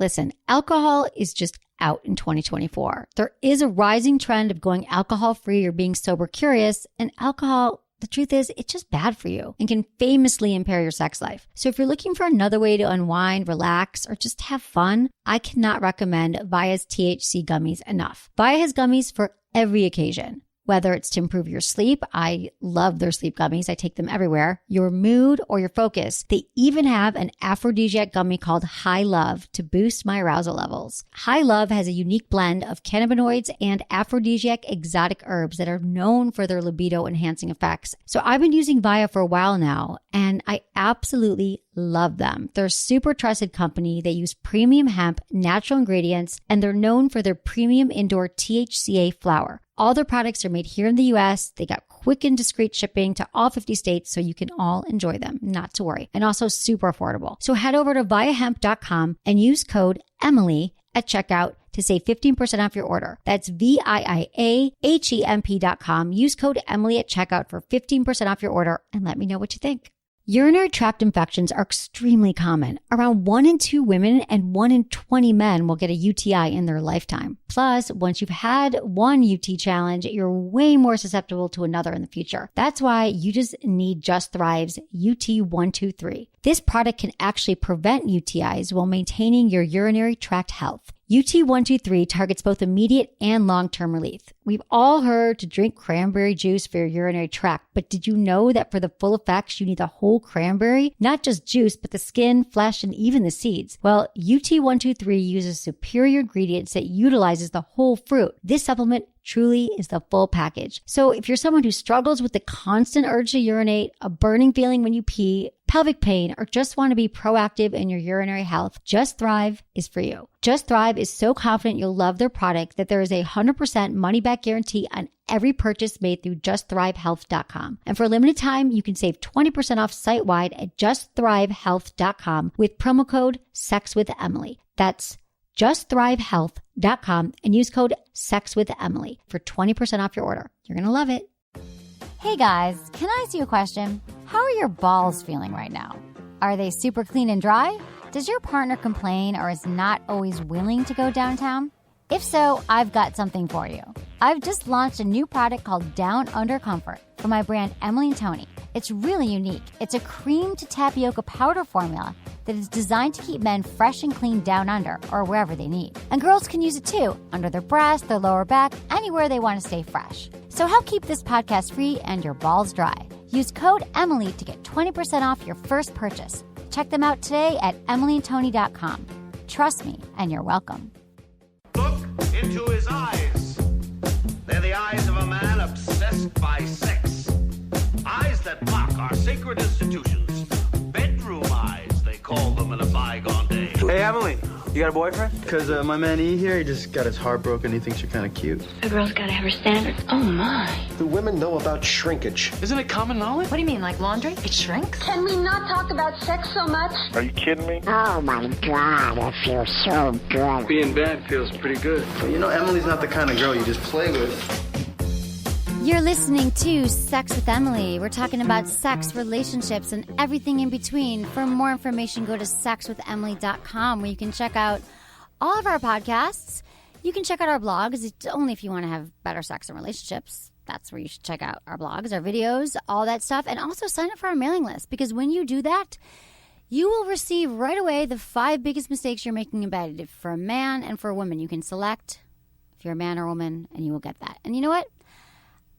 Listen, alcohol is just out in 2024. There is a rising trend of going alcohol-free or being sober curious, and alcohol, the truth is, it's just bad for you and can famously impair your sex life. So if you're looking for another way to unwind, relax, or just have fun, I cannot recommend Via's THC gummies enough. Via has gummies for every occasion. Whether it's to improve your sleep, I love their sleep gummies. I take them everywhere. Your mood or your focus. They even have an aphrodisiac gummy called High Love to boost my arousal levels. High Love has a unique blend of cannabinoids and aphrodisiac exotic herbs that are known for their libido enhancing effects. So I've been using Via for a while now, and I absolutely love them. They're a super trusted company. They use premium hemp, natural ingredients, and they're known for their premium indoor THCA flower. All their products are made here in the US. They got quick and discreet shipping to all 50 states so you can all enjoy them, not to worry. And also super affordable. So head over to viahemp.com and use code Emily at checkout to save 15% off your order. That's VIIAHEMP.com. Use code Emily at checkout for 15% off your order and let me know what you think. Urinary tract infections are extremely common. Around 1 in 2 women and 1 in 20 men will get a UTI in their lifetime. Plus, once you've had one UT challenge, you're way more susceptible to another in the future. That's why you just need Just Thrive's UT123. This product can actually prevent UTIs while maintaining your urinary tract health. UT123 targets both immediate and long-term relief. We've all heard to drink cranberry juice for your urinary tract, but did you know that for the full effects, you need the whole cranberry? Not just juice, but the skin, flesh, and even the seeds. Well, UT123 uses superior ingredients that utilizes the whole fruit. This supplement truly is the full package. So if you're someone who struggles with the constant urge to urinate, a burning feeling when you pee, pelvic pain, or just want to be proactive in your urinary health, Just Thrive is for you. Just Thrive is so confident you'll love their product that there is a 100% money-back guarantee on every purchase made through justthrivehealth.com. And for a limited time, you can save 20% off site-wide at justthrivehealth.com with promo code SEXWithEmily. That's justthrivehealth.com and use code SEXWithEmily for 20% off your order. You're going to love it. Hey guys, can I ask you a question? How are your balls feeling right now? Are they super clean and dry? Does your partner complain or is not always willing to go downtown? If so, I've got something for you. I've just launched a new product called Down Under Comfort from my brand Emily & Tony. It's really unique. It's a cream to tapioca powder formula that is designed to keep men fresh and clean down under or wherever they need. And girls can use it too, under their breasts, their lower back, anywhere they want to stay fresh. So help keep this podcast free and your balls dry. Use code Emily to get 20% off your first purchase. Check them out today at emilyandtony.com. Trust me, and you're welcome. Look into his eyes. They're the eyes of a man obsessed by sex. Eyes that mock our sacred institutions. Bedroom eyes, they call them in a bygone day. Hey, Emily, you got a boyfriend? Because my man E here, he just got his heart broken. He thinks you're kind of cute. A girl's got to have her standards. Oh, my. Do women know about shrinkage? Isn't it common knowledge? What do you mean, like laundry? It shrinks? Can we not talk about sex so much? Are you kidding me? Oh my God, I feel so good. Being bad feels pretty good. But you know, Emily's not the kind of girl you just play with. You're listening to Sex with Emily. We're talking about sex, relationships, and everything in between. For more information, go to sexwithemily.com where you can check out all of our podcasts. You can check out our blogs. It's only if you want to have better sex and relationships. That's where you should check out our blogs, our videos, all that stuff. And also sign up for our mailing list, because when you do that, you will receive right away the 5 biggest mistakes you're making in bed. For a man and for a woman, you can select if you're a man or a woman, and you will get that. And you know what?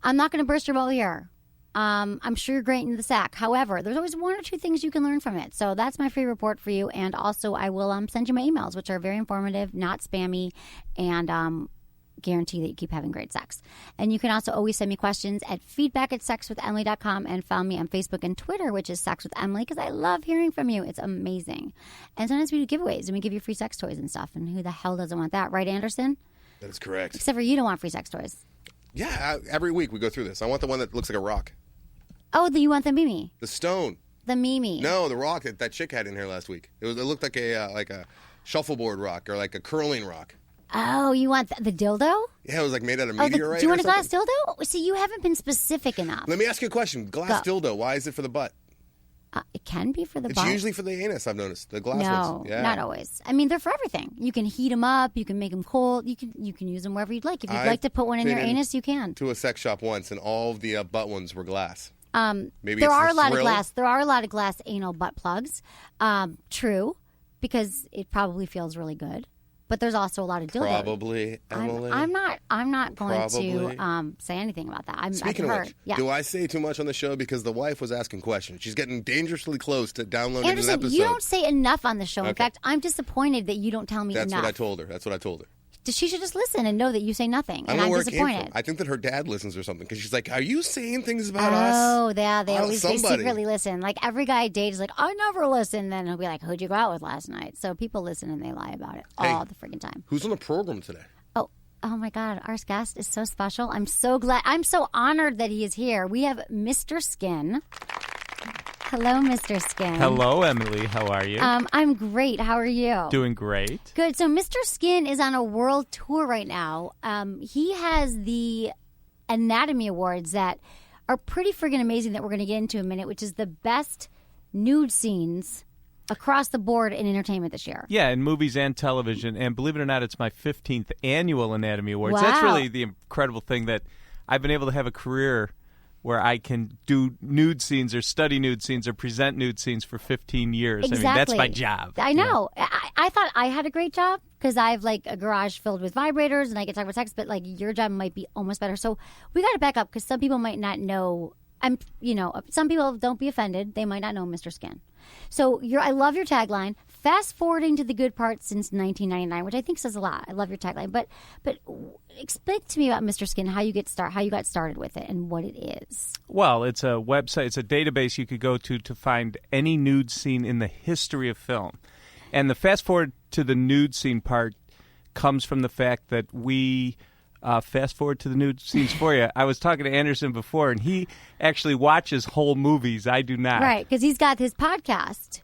I'm not going to burst your bubble here. I'm sure you're great in the sack. However, there's always 1 or 2 things you can learn from it. So that's my free report for you. And also, I will send you my emails, which are very informative, not spammy, and guarantee that you keep having great sex. And you can also always send me questions at feedback@sexwithemily.com and follow me on Facebook and Twitter, which is Sex with Emily, because I love hearing from you. It's amazing. And sometimes we do giveaways, and we give you free sex toys and stuff. And who the hell doesn't want that? Right, Anderson? That is correct. Except for you don't want free sex toys. Yeah, every week we go through this. I want the one that looks like a rock. Oh, you want the Mimi? The stone. The Mimi. No, the rock that chick had in here last week. It looked like a shuffleboard rock or like a curling rock. Oh, you want the dildo? Yeah, it was like made out of meteorite. Do you want a glass dildo? See, you haven't been specific enough. Let me ask you a question. Glass dildo, why is it for the butt? It can be for the It's butt. usually for the anus, I've noticed. The glass No, ones. Yeah. not always. I mean, they're for everything. You can heat them up. You can make them cold. You can use them wherever you'd like. If you'd like to put one in your anus, you can. To a sex shop once, and all of the butt ones were glass. Maybe There it's are the a lot of thrill. glass. There are a lot of glass anal butt plugs. True, because it probably feels really good. But there's also a lot of dildo. Probably, Emily. I'm not going Probably. to say anything about that. Speaking I've of heard. which, Yeah. do I say too much on the show? Because the wife was asking questions. She's getting dangerously close to downloading Anderson, an episode. you don't say enough on the show. In Okay. fact, I'm disappointed that you don't tell me That's enough. what I told her. She should just listen and know that you say nothing. I And don't know I'm where it came disappointed. from. I think that her dad listens or something because she's like, "Are you saying things about us?" Oh, yeah, they always they somebody. secretly listen. Like every guy I date is like, I never listen. Then he'll be like, who'd you go out with last night? So people listen and they lie about it all the freaking time. Who's on the program today? Oh my God, our guest is so special. I'm so glad. I'm so honored that he is here. We have Mr. Skin. Hello, Mr. Skin. Hello, Emily. How are you? I'm great. How are you? Doing great. Good. So Mr. Skin is on a world tour right now. He has the Anatomy Awards that are pretty friggin' amazing that we're going to get into in a minute, which is the best nude scenes across the board in entertainment this year. Yeah, in movies and television. And believe it or not, it's my 15th annual Anatomy Awards. Wow. That's really the incredible thing, that I've been able to have a career where I can do nude scenes or study nude scenes or present nude scenes for 15 years. Exactly. I mean, that's my job. I know. I thought I had a great job because I have like a garage filled with vibrators and I get to talk about sex, but like your job might be almost better. So we got to back up because some people might not know. Some people, don't be offended. They might not know Mr. Skin. So I love your tagline, fast forwarding to the good part since 1999, which I think says a lot. I love your tagline. But explain to me about Mr. Skin, how you got started with it and what it is. Well, it's a website. It's a database you could go to find any nude scene in the history of film. And the fast forward to the nude scene part comes from the fact that we fast forward to the nude scenes for you. I was talking to Anderson before, and he actually watches whole movies. I do not. Right, because he's got his podcast.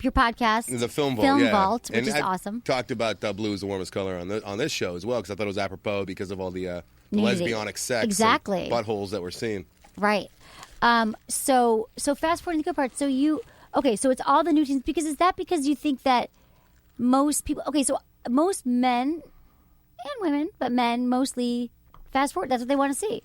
Your podcast, The Film Vault, Vault, which and is I've awesome. Talked about blue is the warmest color on this show as well because I thought it was apropos because of all the Nudity. lesbianic sex Exactly. and buttholes that we're seeing. Right. So fast forwarding the good part. So so it's all the nude scenes because because you think that most people so most men and women, but men mostly fast forward. That's what they want to see.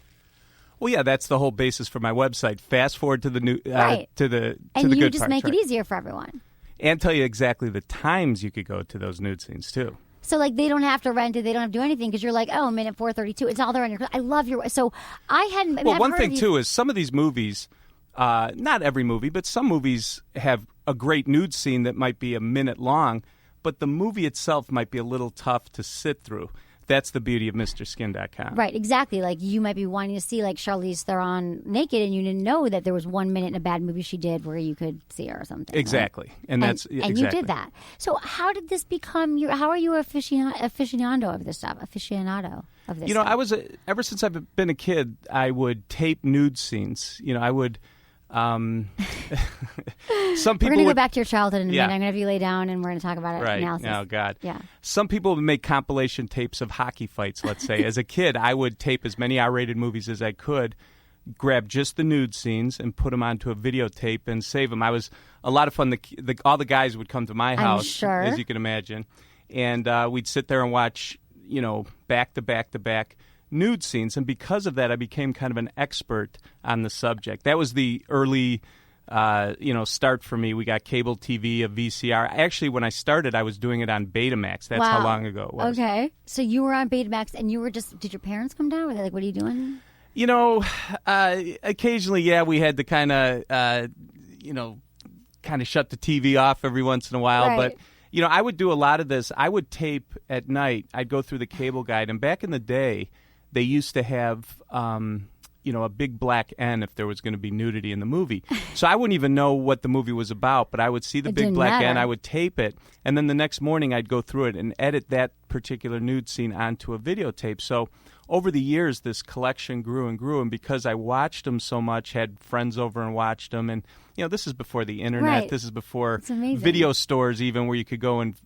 Well, yeah, that's the whole basis for my website. Fast forward to the new Right. to the And the you good just parts, make right. it easier for everyone. And tell you exactly the times you could go to those nude scenes too. So like they don't have to rent it, they don't have to do anything because you're like, oh, minute 4:32. It's all there on your. I love your. So I hadn't. I mean, Well, I've one heard thing of too is some of these movies, not every movie, but some movies have a great nude scene that might be a minute long, but the movie itself might be a little tough to sit through. That's the beauty of MrSkin.com. Right, exactly. Like you might be wanting to see like Charlize Theron naked, and you didn't know that there was 1 minute in a bad movie she did where you could see her or something. Exactly, right? and that's and exactly. you did that. So how did this become your? How are you aficionado of this stuff? Aficionado of this. You know, stuff? I was ever since I've been a kid, I would tape nude scenes. You know, I would. Some people We're gonna would, go back to your childhood in a Yeah. minute. I'm gonna have you lay down, and we're gonna talk about it. Right. Analysis. Oh, God. Yeah. Some people would make compilation tapes of hockey fights, let's say. As a kid, I would tape as many R-rated movies as I could, grab just the nude scenes and put them onto a videotape and save them. I was a lot of fun. All the guys would come to my house, sure. as you can imagine, and we'd sit there and watch, back to back to back nude scenes. And because of that, I became kind of an expert on the subject. That was the early start for me. We got cable TV, a VCR. Actually, when I started, I was doing it on Betamax. That's how long ago it was. Okay. So you were on Betamax, and you were just. Did your parents come down? Were they like, "What are you doing?" Occasionally, yeah, we had to kind of shut the TV off every once in a while. Right. But I would do a lot of this. I would tape at night. I'd go through the cable guide, and back in the day, they used to have. A big black N if there was going to be nudity in the movie. So I wouldn't even know what the movie was about, but I would see the It big didn't black matter. N, I would tape it, and then the next morning I'd go through it and edit that particular nude scene onto a videotape. So over the years, this collection grew and grew, and because I watched them so much, had friends over and watched them, and this is before the internet, Right. this is before It's amazing. video stores even where you could go and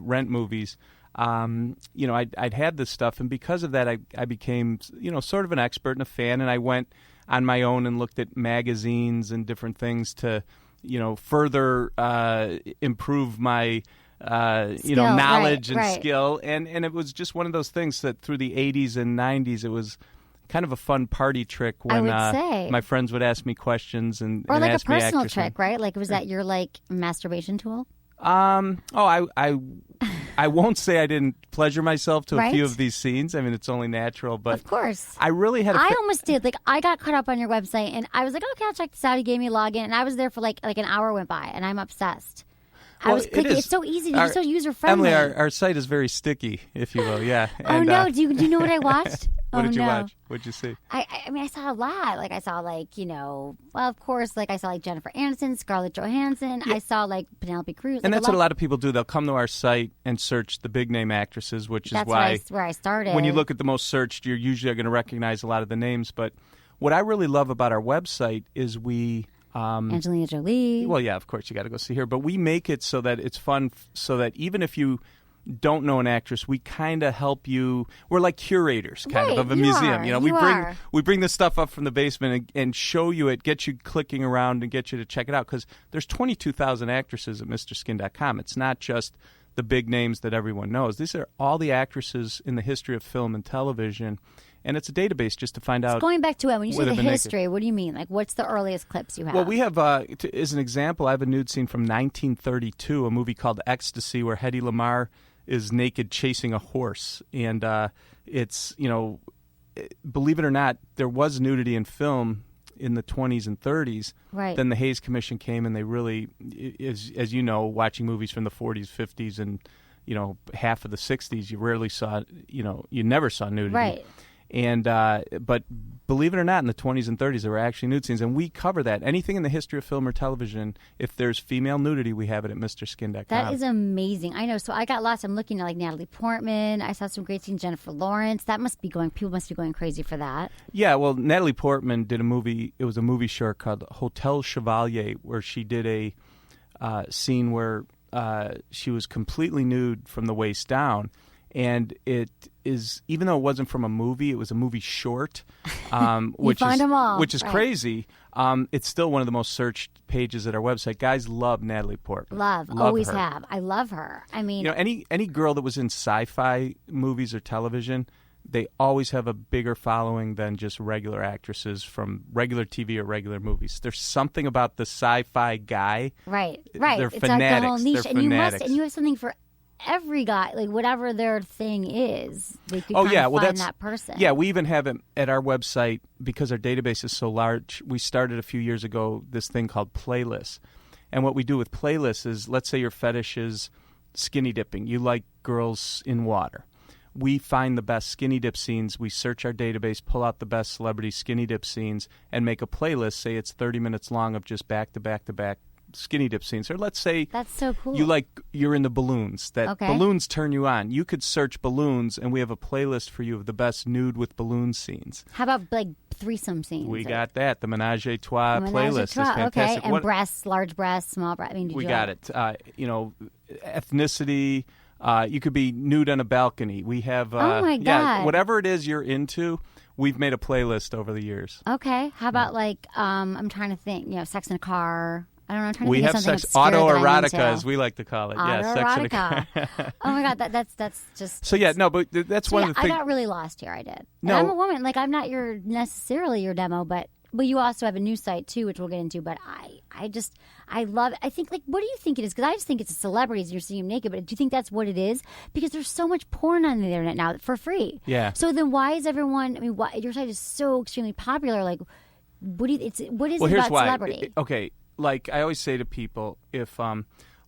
rent movies. I'd had this stuff, and because of that, I became, sort of an expert and a fan, and I went on my own and looked at magazines and different things to, further improve my Skill, knowledge and right. skill. And it was just one of those things that through the 80s and 90s, it was kind of a fun party trick when I would say. my friends would ask me questions and Or like a ask me personal actors. trick, right? Like, was that your like masturbation tool? I won't say I didn't pleasure myself to a few Right? of these scenes. I mean, it's only natural, but Of course. I really had. I almost did. Like, I got caught up on your website, and I was like, okay, I'll check this out. He gave me a login, and I was there for like an hour went by, and I'm obsessed. I Well, was it clicking. is. It's so easy. You're so user friendly. Emily, our site is very sticky, if you will. Yeah. Oh And, no! Do you know what I watched? what did you no. watch? What did you see? I mean, I saw a lot. Like, I saw well, of course, like I saw like Jennifer Aniston, Scarlett Johansson. I saw like Penelope Cruz. And like, that's what a lot of people do. They'll come to our site and search the big name actresses, which is That's why where I started. when you look at the most searched, you're usually going to recognize a lot of the names. But what I really love about our website is we. Angelina Jolie. Well, yeah, of course, you got to go see her. But we make it so that it's fun, so that even if you don't know an actress, we kind of help you. We're like curators, kind Right, of a you museum. are, You know, you are. we bring the stuff up from the basement and show you it, get you clicking around, and get you to check it out. Because there's 22,000 actresses at MrSkin.com. It's not just the big names that everyone knows. These are all the actresses in the history of film and television. And it's a database just to find out. Going back to it, when you say where the they've been history, naked. what do you mean? Like, what's the earliest clips you have? Well, we have, as an example, I have a nude scene from 1932, a movie called Ecstasy, where Hedy Lamarr is naked chasing a horse. And it's, believe it or not, there was nudity in film in the 20s and 30s. Right. Then the Hays Commission came, and they really, as you know, watching movies from the 40s, 50s, and, half of the 60s, you rarely saw, you never saw nudity. Right. And but believe it or not, in the 20s and 30s, there were actually nude scenes, and we cover that. Anything in the history of film or television, if there's female nudity, we have it at MrSkin.com. That is amazing. I know. So I got lost. I'm looking at like Natalie Portman. I saw some great scenes. Jennifer Lawrence. That must be people must be going crazy for that. Yeah, well, Natalie Portman did a movie. It was a movie short called Hotel Chevalier, where she did a scene where she was completely nude from the waist down. And it is, even though it wasn't from a movie, it was a movie short, which find is them all. which is Right. crazy. It's still one of the most searched pages at our website. Guys love Natalie Portman. Love always her. have. I love her. I mean, any girl that was in sci-fi movies or television, they always have a bigger following than just regular actresses from regular TV or regular movies. There's something about the sci-fi guy. right. They're It's fanatics. like the whole niche, They're and fanatics. you have something for every guy, like whatever their thing is. They could Oh kind yeah, of well find that's that person. Yeah, we even have it at our website because our database is so large. We started a few years ago this thing called playlists, and what we do with playlists is, let's say your fetish is skinny dipping. You like girls in water. We find the best skinny dip scenes. We search our database, pull out the best celebrity skinny dip scenes, and make a playlist. Say it's 30 minutes long of just back to back to back skinny dip scenes. Or let's say That's so cool. you're into balloons. That Okay. balloons turn you on. You could search balloons, and we have a playlist for you of the best nude with balloon scenes. How about like threesome scenes? We or- got that. The Menage a Trois Menage a playlist trois, is fantastic. Okay, and breasts, large breasts, small breasts. I mean, We got it. Ethnicity. You could be nude on a balcony. We have. Oh, my Yeah, God. whatever it is you're into, we've made a playlist over the years. Okay. How about like I'm trying to think. Sex in a car. I don't know. I'm trying to We think have of something sex obscure that I'm autoerotica, into. as we like to call it. Yeah, sex in a car. Autoerotica. Oh my God, that's just. So yeah, no, but that's So one yeah, of the I things. got really lost here. I did. No. And I'm a woman. Like I'm not necessarily your demo, but you also have a new site too, which we'll get into. But I love it. I think what do you think it is? Because I just think it's the celebrities. You're seeing them naked, but do you think that's what it is? Because there's so much porn on the internet now for free. Yeah. So then why is everyone? I mean, why your site is so extremely popular? Like, what is it Here's about why. celebrity? Okay, like I always say to people, if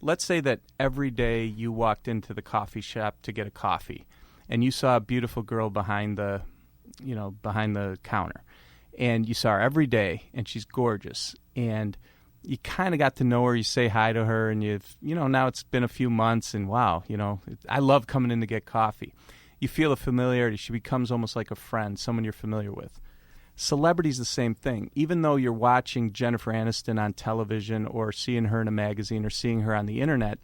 let's say that every day you walked into the coffee shop to get a coffee, and you saw a beautiful girl behind the counter, and you saw her every day, and she's gorgeous, and you kind of got to know her. You say hi to her, and now it's been a few months, and wow, I love coming in to get coffee. You feel a familiarity. She becomes almost like a friend, someone you're familiar with. Celebrity's the same thing. Even though you're watching Jennifer Aniston on television or seeing her in a magazine or seeing her on the internet,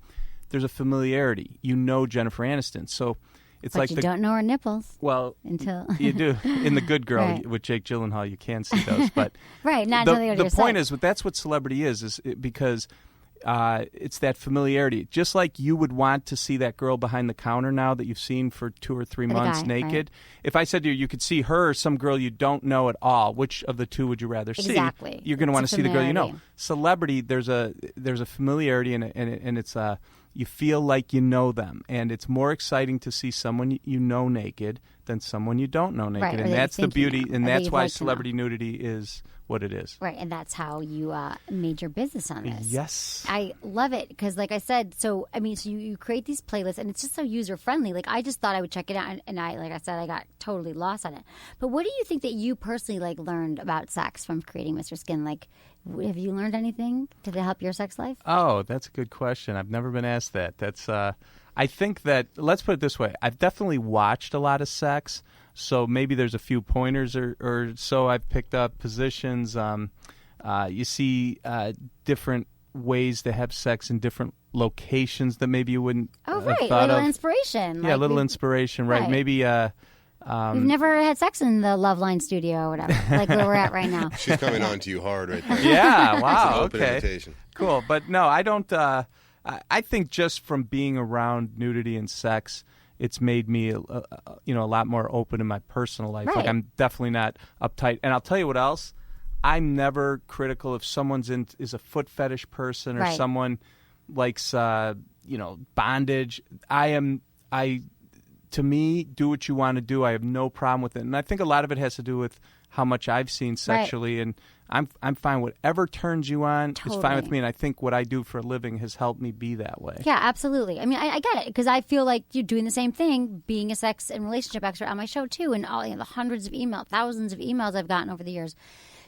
there's a familiarity. You know Jennifer Aniston. So It's But like you don't know her nipples well, until you do in The Good Girl Right. with Jake Gyllenhaal. You can see those, but right. Not until they go to the your point site. is, that's what celebrity is because it's that familiarity. Just like you would want to see that girl behind the counter now that you've seen for 2 or 3 For the months guy, naked. If I said to you, you could see her or some girl you don't know at all, which of the two would you rather see? Exactly. You're going to It's want a to see the girl you know. familiarity. Celebrity, there's a familiarity and it's you feel like you know them, and it's more exciting to see someone you know naked than someone you don't know naked, Right, or and that that's you the think you beauty, know, and or that that's you'd why like to know. celebrity nudity is what it is. Right, and that's how you made your business on this. Yes. I love it because, like I said, so you create these playlists, and it's just so user friendly. Like I just thought I would check it out, and like I said, I got totally lost on it. But what do you think that you personally learned about sex from creating Mr. Skin? Like, have you learned anything to help your sex life? Oh, that's a good question. I've never been asked that. That's I think that, let's put it this way. I've definitely watched a lot of sex, so maybe there's a few pointers or so I've picked up. Positions. You see different ways to have sex in different locations that maybe you wouldn't have Right, thought little of. inspiration. Yeah, a little inspiration, right? right. Maybe We've never had sex in the Love Line studio or whatever, like where we're at right now. She's coming on to you hard right there. yeah, It's wow, an open okay. invitation. Cool, but no, I don't. I think just from being around nudity and sex, it's made me, a lot more open in my personal life. Right. Like I'm definitely not uptight. And I'll tell you what else. I'm never critical if someone's is a foot fetish person or Right. someone likes, bondage. To me, do what you want to do. I have no problem with it, and I think a lot of it has to do with how much I've seen sexually, and I'm fine. Whatever turns you on is fine with Totally. me, and I think what I do for a living has helped me be that way. Yeah, absolutely. I mean, I get it because I feel like you're doing the same thing, being a sex and relationship expert on my show too, and all the hundreds of emails, thousands of emails I've gotten over the years.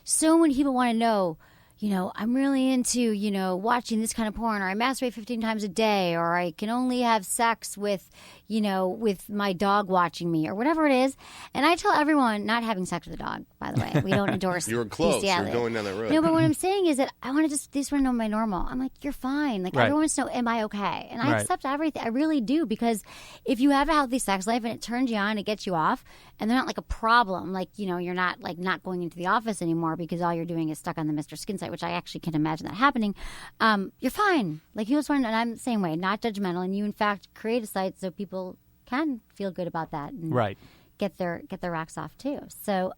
So many people want to know, I'm really into, watching this kind of porn, or I masturbate 15 times a day, or I can only have sex with, with my dog watching me, or whatever it is. And I tell everyone, not having sex with a dog, by the way. We don't endorse You were close. You were bestiality. going down that road. No, but what I'm saying is that I want to just want to know my normal. I'm like, you're fine. Like, Right. everyone wants to know, am I okay? And I Right. accept everything. I really do, because if you have a healthy sex life and it turns you on, it gets you off, and they're not like a problem. Like, you're not like not going into the office anymore because all you're doing is stuck on the Mr. Skin site, which I actually can imagine that happening. You're fine. Like, you just want, and I'm the same way, not judgmental. And you, in fact, create a site so people can feel good about that. And Right. get their rocks off too. So,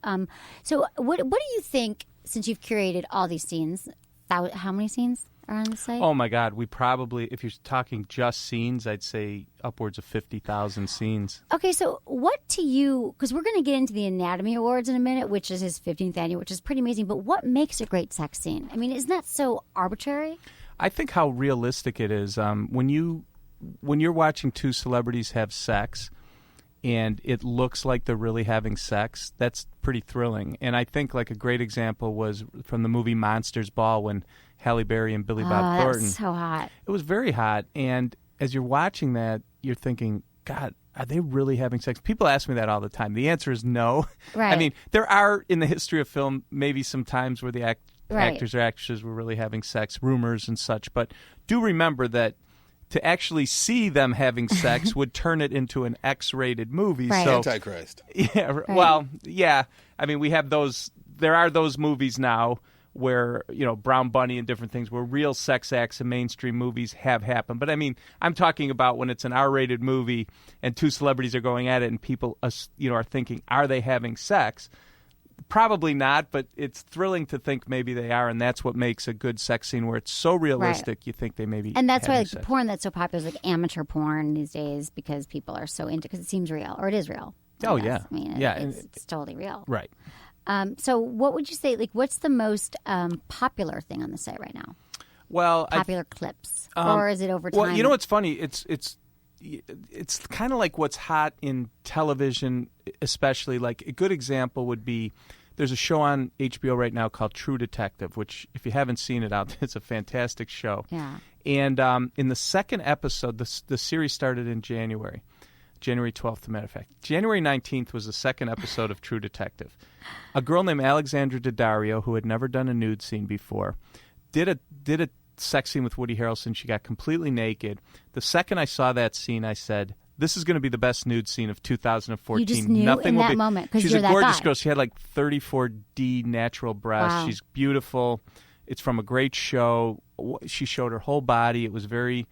so what do you think? Since you've curated all these scenes, how many scenes are on the site? Oh my God, we probably, if you're talking just scenes, I'd say upwards of 50,000 scenes. Okay, so what to you? Because we're going to get into the Anatomy Awards in a minute, which is his 15th annual, which is pretty amazing. But what makes a great sex scene? I mean, isn't that so arbitrary? I think how realistic it is. When you're watching two celebrities have sex, and it looks like they're really having sex, that's pretty thrilling. And I think like a great example was from the movie Monsters Ball when Halle Berry and Billy Bob That Thornton. was so hot. It was very hot. And as you're watching that, you're thinking, God, are they really having sex? People ask me that all the time. The answer is no. Right. I mean, there are, in the history of film, maybe some times where the Right. actors or actresses were really having sex, rumors and such. But do remember that to actually see them having sex would turn it into an X-rated movie. Right. So, Antichrist. yeah, well, yeah. I mean, we have those. There are those movies now where, Brown Bunny and different things where real sex acts in mainstream movies have happened. But I mean, I'm talking about when it's an R-rated movie and two celebrities are going at it and people, are thinking, are they having sex? Probably not, but it's thrilling to think maybe they are, and that's what makes a good sex scene where it's so realistic you think they may be And that's why, having like, the sex. porn that's so popular is like amateur porn these days, because people are so into, because it seems real, or it is real. Oh, guess. yeah. I mean, Yeah, it's totally real. Right. So what would you say, like, what's the most popular thing on the site right now? Well, Popular clips? Or is it over time? Well, you know what's funny? It's kind of like what's hot in television, especially. Like a good example would be there's a show on HBO right now called True Detective, which if you haven't seen it out, it's a fantastic show. Yeah. And in the second episode, the series started in January 12th, as a matter of fact. January 19th was the second episode of True Detective. A girl named Alexandra Daddario, who had never done a nude scene before, did a sex scene with Woody Harrelson. She got completely naked. The second I saw that scene, I said, this is going to be the best nude scene of 2014. You just knew Nothing in will that be, moment because she's you're a that gorgeous guy. girl. She had like 34D natural breasts. Wow. She's beautiful. It's from a great show. She showed her whole body. It was very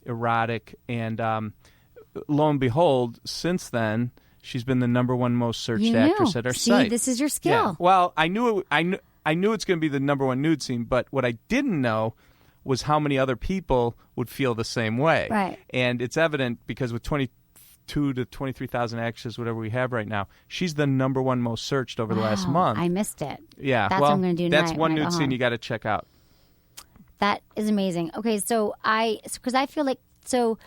erotic. And lo and behold, since then, she's been the number one most searched actress at our site. See, this is your skill. Yeah. Well, I knew it's going to be the number one nude scene, but what I didn't know was how many other people would feel the same way. Right. And it's evident because with 22 to 23,000 actresses, whatever we have right now, she's the number one most searched over the last month. I missed it. Yeah. That's well, what I'm going to do that's tonight one when I nude go scene home. you got to check out. That is amazing. Okay, so because I feel like, oh,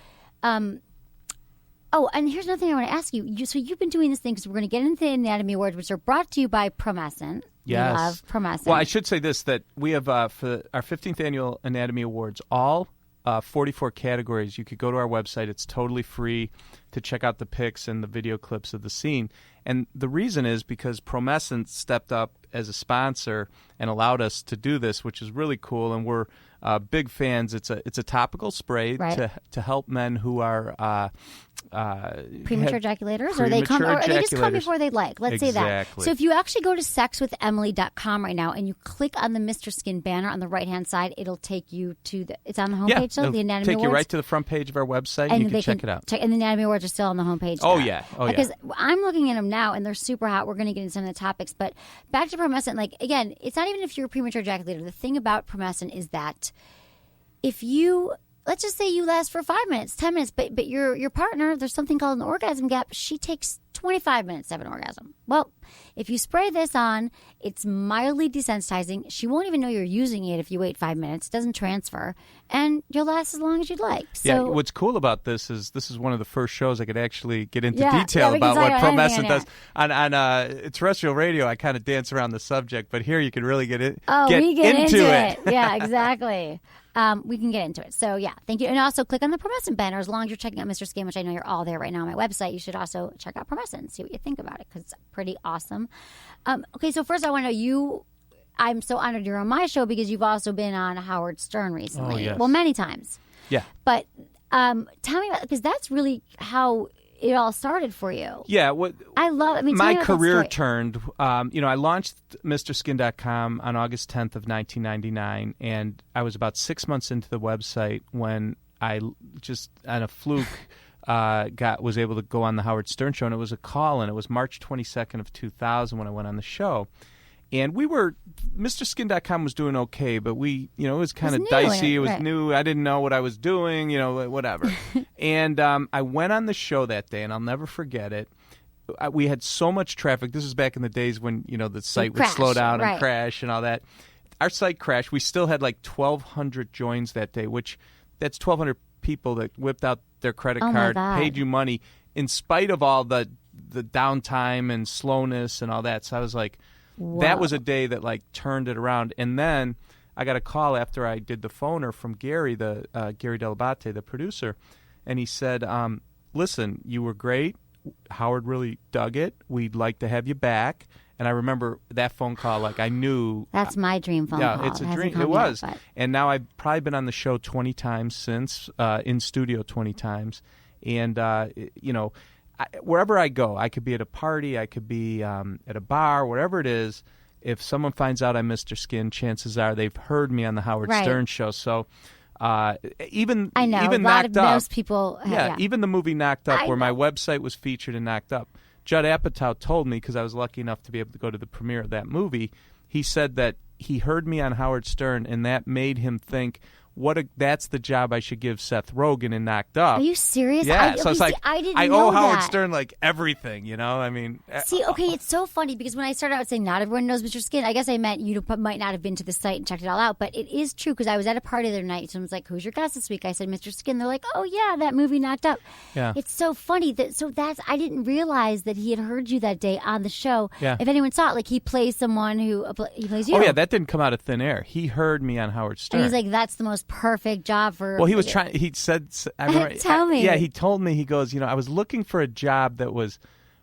and here's another thing I want to ask you. So you've been doing this thing because we're going to get into the Anatomy Awards, which are brought to you by Promescent. Yes. We love Promescent. Well, I should say this, that we have, for our 15th Annual Anatomy Awards, all 44 categories. You could go to our website. It's totally free to check out the pics and the video clips of the scene. And the reason is because Promescent stepped up as a sponsor and allowed us to do this, which is really cool. And we're big fans. It's a topical spray to help men who are premature ejaculators, or they just come before they like. Let's say that. So if you actually go to sexwithemily.com right now and you click on the Mr. Skin banner on the right hand side, it'll take you to it's on the homepage. So the Anatomy take Awards. you right to the front page of our website, and you can check it out. And the Anatomy Awards are still on the homepage. Oh now. yeah, because I'm looking at them now and they're super hot. We're going to get into some of the topics, but back to Promescent. Like again, it's not even if you're a premature ejaculator. The thing about Promescent is that if you, let's just say you last for 5 minutes, 10 minutes, but your partner, there's something called an orgasm gap. She takes 25 minutes to have an orgasm. Well, if you spray this on, it's mildly desensitizing. She won't even know you're using it if you wait 5 minutes. It doesn't transfer, and you'll last as long as you'd like. So, yeah, what's cool about this is one of the first shows I could actually get into detail about what Promescent does. On terrestrial radio, I kind of dance around the subject, but here you can really get into it. Yeah, exactly. We can get into it. So, yeah, thank you. And also click on the Promescent banner. As long as you're checking out Mr. Skin, which I know you're all there right now on my website, you should also check out Promescent and see what you think about it because it's pretty awesome. Okay, so first I want to know I'm so honored you're on my show because you've also been on Howard Stern recently. Oh, yes. Well, many times. Yeah. But tell me about, because that's really how it all started for you. Yeah, my career turned. I launched MrSkin.com on August 10th of 1999, and I was about 6 months into the website when I just on a fluke was able to go on the Howard Stern show, and it was a call, and it was March 22nd of 2000 when I went on the show. And MrSkin.com was doing okay, but it was kind of dicey. It was new. I didn't know what I was doing, whatever. And I went on the show that day, and I'll never forget it. We had so much traffic. This was back in the days when, the site would slow down and crash and all that. Our site crashed. We still had like 1,200 joins that day, which that's 1,200 people that whipped out their credit card, paid you money, in spite of all the downtime and slowness and all that. So I was like, whoa. That was a day that like turned it around. And then I got a call after I did the phoner from Gary, Gary Delabate, the producer, and he said, listen, you were great. Howard really dug it. We'd like to have you back. And I remember that phone call, like I knew. That's my dream phone call. Yeah, it's a dream. It was. And now I've probably been on the show 20 times since, in studio 20 times. And, wherever I go, I could be at a party, I could be at a bar, wherever it is. If someone finds out I'm Mr. Skin, chances are they've heard me on the Howard Stern show. So even I know even a lot Knocked of Up, most people. Even the movie Knocked Up, where my website was featured in Knocked Up. Judd Apatow told me, because I was lucky enough to be able to go to the premiere of that movie, he said that he heard me on Howard Stern, and that made him think, that's the job I should give Seth Rogen in Knocked Up. Are you serious? Yeah, so it's like, I didn't I know owe Howard that. Stern like everything, I mean. See, okay, it's so funny because when I started out, I would say not everyone knows Mr. Skin. I guess I meant you might not have been to the site and checked it all out, but it is true because I was at a party the other night. Someone was like, "Who's your guest this week?" I said, "Mr. Skin." They're like, "Oh yeah, that movie Knocked Up." Yeah. It's so funny I didn't realize that he had heard you that day on the show. Yeah. If anyone saw it, like he plays someone who he plays you. Oh yeah, that didn't come out of thin air. He heard me on Howard Stern. And he's like, "That's the most perfect job for." Well, he was trying. He said, I remember, "Tell me." Yeah, he told me. He goes, I was looking for a job that was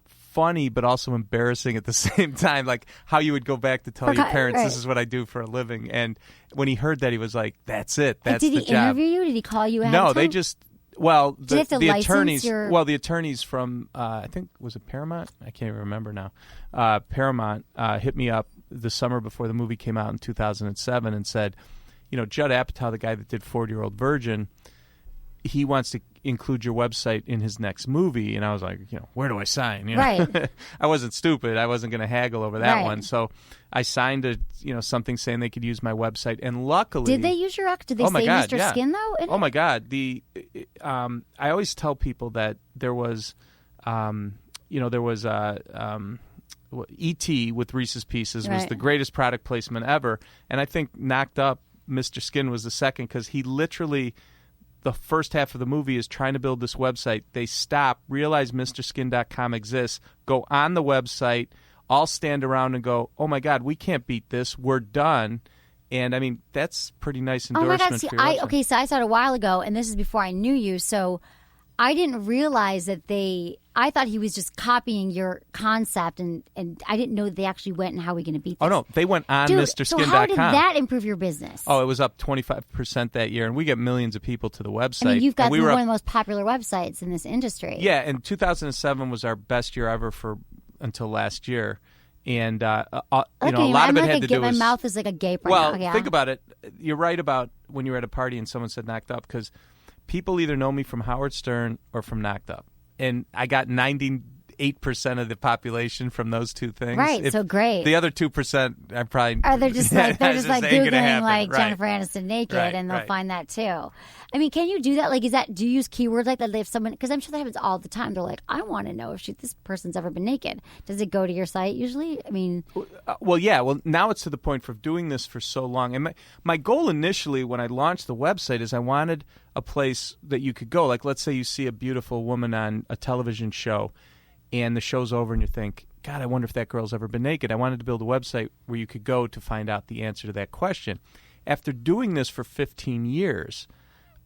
funny but also embarrassing at the same time, like how you would go back to tell your parents, "This is what I do for a living." And when he heard that, he was like, "That's it. That's the job." Did he interview you? Did he call you? No, they just Well, Did they have to the license attorneys. your- Well, the attorneys from I think was it Paramount? I can't even remember now. Paramount hit me up the summer before the movie came out in 2007 and said, Judd Apatow, the guy that did 40-Year-Old Virgin, he wants to include your website in his next movie. And I was like, where do I sign? Right. I wasn't stupid. I wasn't going to haggle over that Right. one. So I signed something saying they could use my website. And luckily, Did they use your? Did they say God, Mr. yeah. Skin though? Oh my God! I always tell people that there was, E.T. with Reese's Pieces was Right. the greatest product placement ever, and I think Knocked Up, Mr. Skin was the second because he literally, the first half of the movie is trying to build this website. They stop, realize MrSkin.com exists, go on the website, all stand around and go, "Oh my God, we can't beat this. We're done." And I mean, that's pretty nice Oh endorsement my God! See, for your website. so I saw it a while ago, and this is before I knew you, so I didn't realize that I thought he was just copying your concept, and I didn't know that they actually went and how are we going to beat this? Oh no, they went on Dude, MrSkin.com. so how did that improve your business? Oh, it was up 25% that year, and we get millions of people to the website. I mean, you've got And we one were of up, the most popular websites in this industry. yeah, and 2007 was our best year ever until last year, and a lot of it had to do my with mouth is like a gape right well, now. Yeah. think about it. You're right about when you were at a party and someone said Knocked Up because people either know me from Howard Stern or from Knocked Up, and I got 98% of the population from those two things. Right, so great. The other 2%, I probably Or they're just like It just ain't gonna Googling happen. like Right. Jennifer Aniston naked, Right, and they'll right. find that too. I mean, can you do that? Like, do you use keywords like that? If someone, because I'm sure that happens all the time. They're like, I want to know if this person's ever been naked. Does it go to your site usually? I mean, Well, yeah. Well, now it's to the point for doing this for so long. And my goal initially when I launched the website is I wanted a place that you could go. Like, let's say you see a beautiful woman on a television show and the show's over and you think, God, I wonder if that girl's ever been naked. I wanted to build a website where you could go to find out the answer to that question. After doing this for 15 years,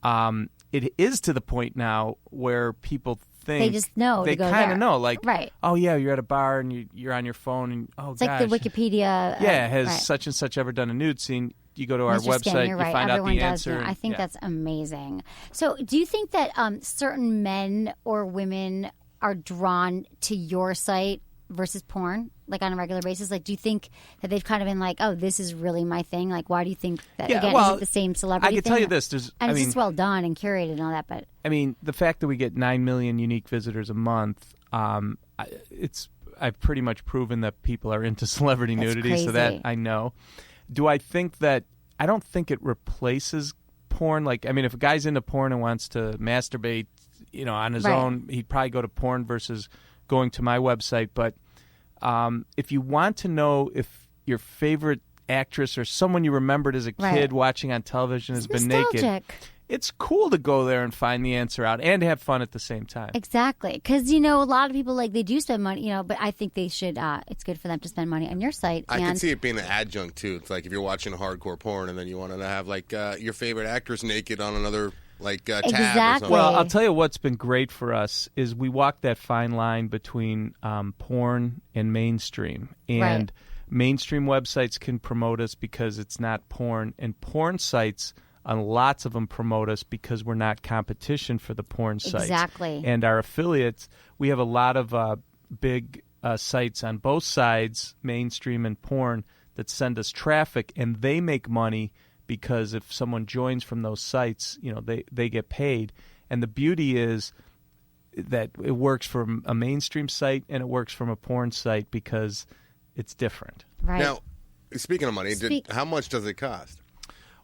it is to the point now where people think they just know. they to go kind there. of know, like, right. oh yeah, you're at a bar and you're on your phone and It's like the Wikipedia. yeah, has right. such and such ever done a nude scene? You go to our Mr. Skin, website, you're you right. find Everyone out the does answer. know. I think yeah. that's amazing. So, do you think that certain men or women are drawn to your site versus porn, like on a regular basis? Like, do you think that they've kind of been like, "Oh, this is really my thing"? Like, why do you think that? Yeah, Again, well, is it the same celebrity? I can thing? tell you this: and it's just well done and curated and all that. But I mean, the fact that we get 9 million unique visitors a month, I've pretty much proven that people are into celebrity That's nudity, crazy. so that I know. Do I think that? I don't think it replaces porn. Like, I mean, if a guy's into porn and wants to masturbate, on his Right. own, he'd probably go to porn versus going to my website. But if you want to know if your favorite actress or someone you remembered as a kid Right. watching on television has been nostalgic. naked, it's cool to go there and find the answer out and have fun at the same time. Exactly, because a lot of people they do spend money, but I think they should. It's good for them to spend money on your site. I and can see it being an adjunct too. It's like if you're watching hardcore porn and then you want to have like your favorite actress naked on another tab or Exactly. something. Well, I'll tell you what's been great for us is we walk that fine line between porn and mainstream. And Right. mainstream websites can promote us because it's not porn, and porn sites, lots of them promote us because we're not competition for the porn sites. Exactly. And our affiliates, we have a lot of big sites on both sides, mainstream and porn, that send us traffic, and they make money because if someone joins from those sites, they get paid. And the beauty is that it works from a mainstream site and it works from a porn site because it's different. right. Now, speaking of money, how much does it cost?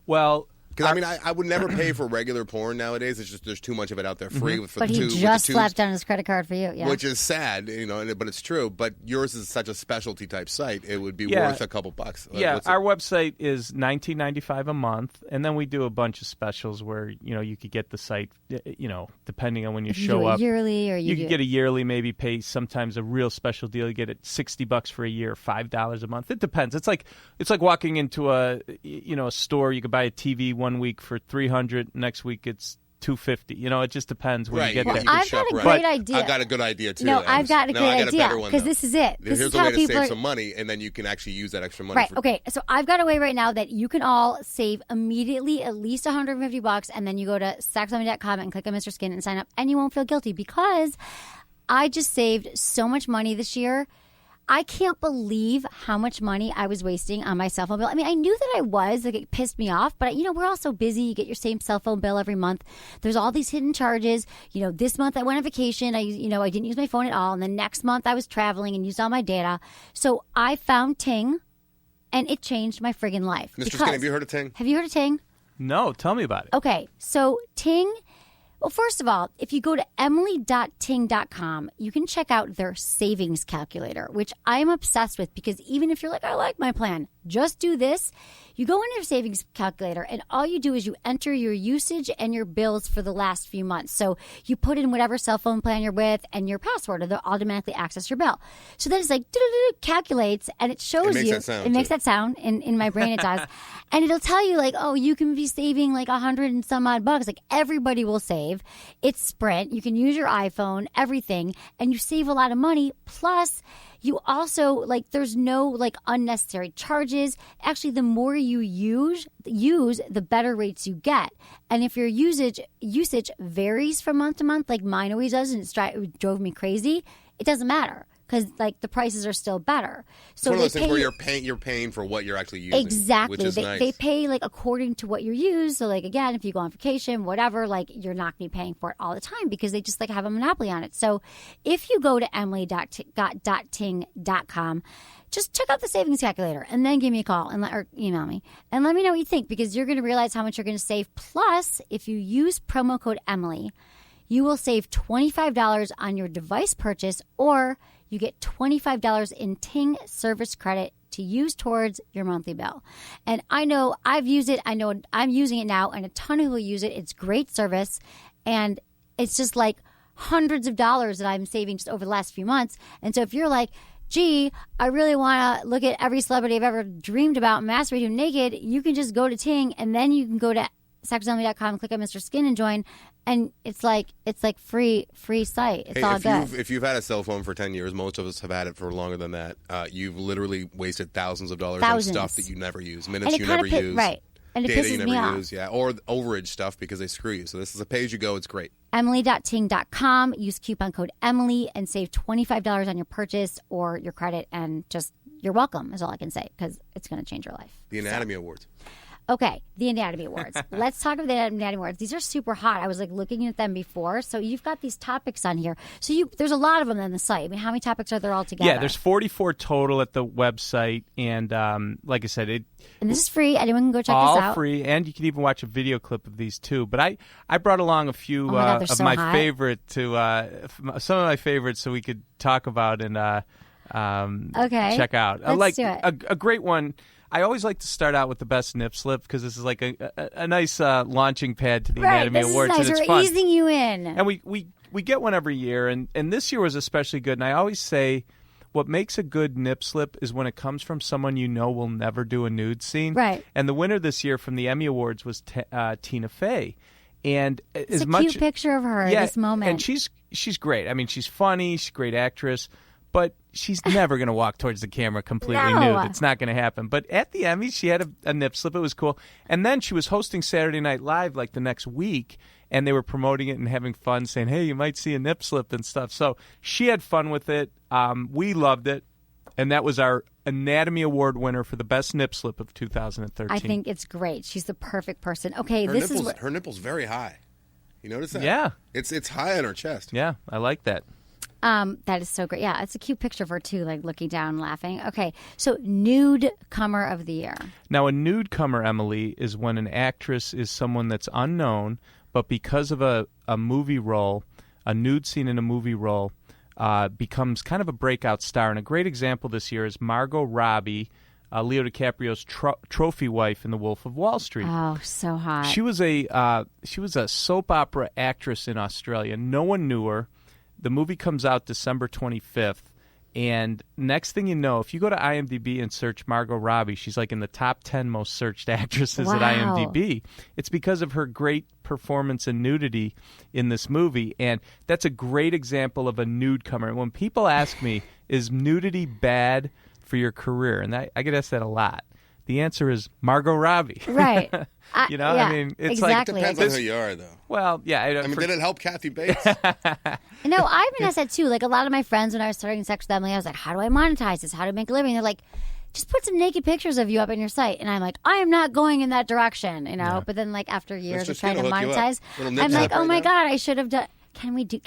Well, Because I mean, I would never pay for regular porn nowadays. It's just there's too much of it out there free. Mm-hmm. For but the he tubes, just with the slapped tubes, down his credit card for you. Yeah. which is sad, but it's true. But yours is such a specialty type site; it would be Yeah. worth a couple bucks. yeah, What's our website is $19.95 a month, and then we do a bunch of specials where you could get the site, depending on when you If you show do up. it yearly, or You could get a yearly, maybe pay sometimes a real special deal. You get it $60 for a year, $5 a month. It depends. It's like walking into a store. You could buy a TV one week for $300, next week it's $250. You know, it just depends when you get Well, there. you can I've got shop a around. great But idea. I've got a good idea too. No, Ems. I've got a No, great I got a idea, better one, 'cause though. this is it. This Here's is a how way to people save are- some money, and then you can actually use that extra money. Right. For... Okay. So I've got a way right now that you can all save immediately at least $150, and then you go to sexologist.com and click on Mr. Skin and sign up, and you won't feel guilty because I just saved so much money this year. I can't believe how much money I was wasting on my cell phone bill. I mean, I knew that I was. Like, it pissed me off. But, you know, we're all so busy. You get your same cell phone bill every month. There's all these hidden charges. You know, this month I went on vacation. I didn't use my phone at all. And the next month I was traveling and used all my data. So I found Ting, and it changed my friggin' life. Mr. Skin, have you heard of Ting? Have you heard of Ting? No, tell me about it. Okay, so Ting, well, first of all, if you go to emily.ting.com, you can check out their savings calculator, which I'm obsessed with because even if you're like, I like my plan, just do this. You go into your savings calculator and all you do is you enter your usage and your bills for the last few months. So you put in whatever cell phone plan you're with and your password, and they'll automatically access your bill. So then it's like, calculates, and it shows you. It makes that sound. In my brain, it does. And it'll tell you, like, oh, you can be saving like 100 and some odd bucks. Like, everybody will save. It's Sprint. You can use your iPhone, everything, and you save a lot of money. Plus, you also, like, there's no, like, unnecessary charges. Actually, the more you use, the better rates you get. And if your usage varies from month to month, like mine always does, and it drove me crazy, it doesn't matter. Because, like, the prices are still better. So it's one of those things where you're paying for what you're actually using. Exactly. Which is nice. They pay, like, according to what you use. So, like, again, if you go on vacation, whatever, like, you're not going to be paying for it all the time because they just, like, have a monopoly on it. So if you go to emily.ting.com, just check out the savings calculator and then give me a call or email me and let me know what you think, because you're going to realize how much you're going to save. Plus, if you use promo code Emily, you will save $25 on your device purchase, or you get $25 in Ting service credit to use towards your monthly bill. And I know I've used it. I know I'm using it now, and a ton of people use it. It's great service, and it's just like hundreds of dollars that I'm saving just over the last few months. And so if you're like, gee, I really want to look at every celebrity I've ever dreamed about masturbating naked, you can just go to Ting, and then you can go to sexologist.com, click on Mr. Skin and join, and it's like free site. It's all good. If you've had a cell phone for 10 years, most of us have had it for longer than that. You've literally wasted thousands of dollars on stuff that you never use, minutes you never use, right? And it data pisses you me never off. use, or overage stuff because they screw you. So this is a pay-as-you-go. It's great. Emily.ting.com. Use coupon code Emily and save $25 on your purchase or your credit, and just you're welcome is all I can say, because it's going to change your life. The Anatomy Awards. Okay, the Anatomy Awards. Let's talk about the Anatomy Awards. These are super hot. I was like looking at them before. So you've got these topics on here. So there's a lot of them on the site. I mean, how many topics are there all together? Yeah, there's 44 total at the website, and like I said, and this is free. Anyone can go check this out. All free, and you can even watch a video clip of these too. But I brought along a few of so my favorite some of my favorites, so we could talk about and check out. Let's do it. A great one. I always like to start out with the best nip slip, because this is like a nice launching pad to the Anatomy Awards. This is nice. And it's We're fun. easing you in. And we get one every year, and this year was especially good. And I always say, what makes a good nip slip is when it comes from someone you know will never do a nude scene. Right. And the winner this year from the Emmy Awards was Tina Fey. And it's a cute picture of her at this moment. And she's great. I mean, she's funny. She's a great actress. But she's never going to walk towards the camera completely nude. It's not going to happen. But at the Emmys, she had a nip slip. It was cool. And then she was hosting Saturday Night Live like the next week, and they were promoting it and having fun, saying, hey, you might see a nip slip and stuff. So she had fun with it. We loved it. And that was our Anatomy Award winner for the best nip slip of 2013. I think it's great. She's the perfect person. Okay, Her nipple's very high. You notice that? Yeah. It's high on her chest. Yeah, I like that. That is so great. Yeah, it's a cute picture of her, too, like looking down, laughing. Okay, so nude comer of the year. Now, a nude comer, Emily, is when an actress is someone that's unknown, but because of a movie role, a nude scene in a movie role, becomes kind of a breakout star. And a great example this year is Margot Robbie, Leo DiCaprio's trophy wife in The Wolf of Wall Street. Oh, so hot. She was a soap opera actress in Australia. No one knew her. The movie comes out December 25th, And next thing you know, if you go to IMDb and search Margot Robbie, she's like in the top 10 most searched actresses at IMDb. It's because of her great performance and nudity in this movie. And that's a great example of a nude comer. And when people ask me, is nudity bad for your career? And I get asked that a lot. The answer is Margot Robbie. Right. You know, I mean, it's exactly. Depends on who you are, though. Well, yeah. I mean, did it help Kathy Bates? No, I've been asked that too. Like a lot of my friends, when I was starting Sex with Emily, I was like, how do I monetize this? How do I make a living? They're like, just put some naked pictures of you up on your site. And I'm like, I am not going in that direction, you know? Yeah. But then like after years of trying to monetize, I'm like, oh my God, I should have done. Can we do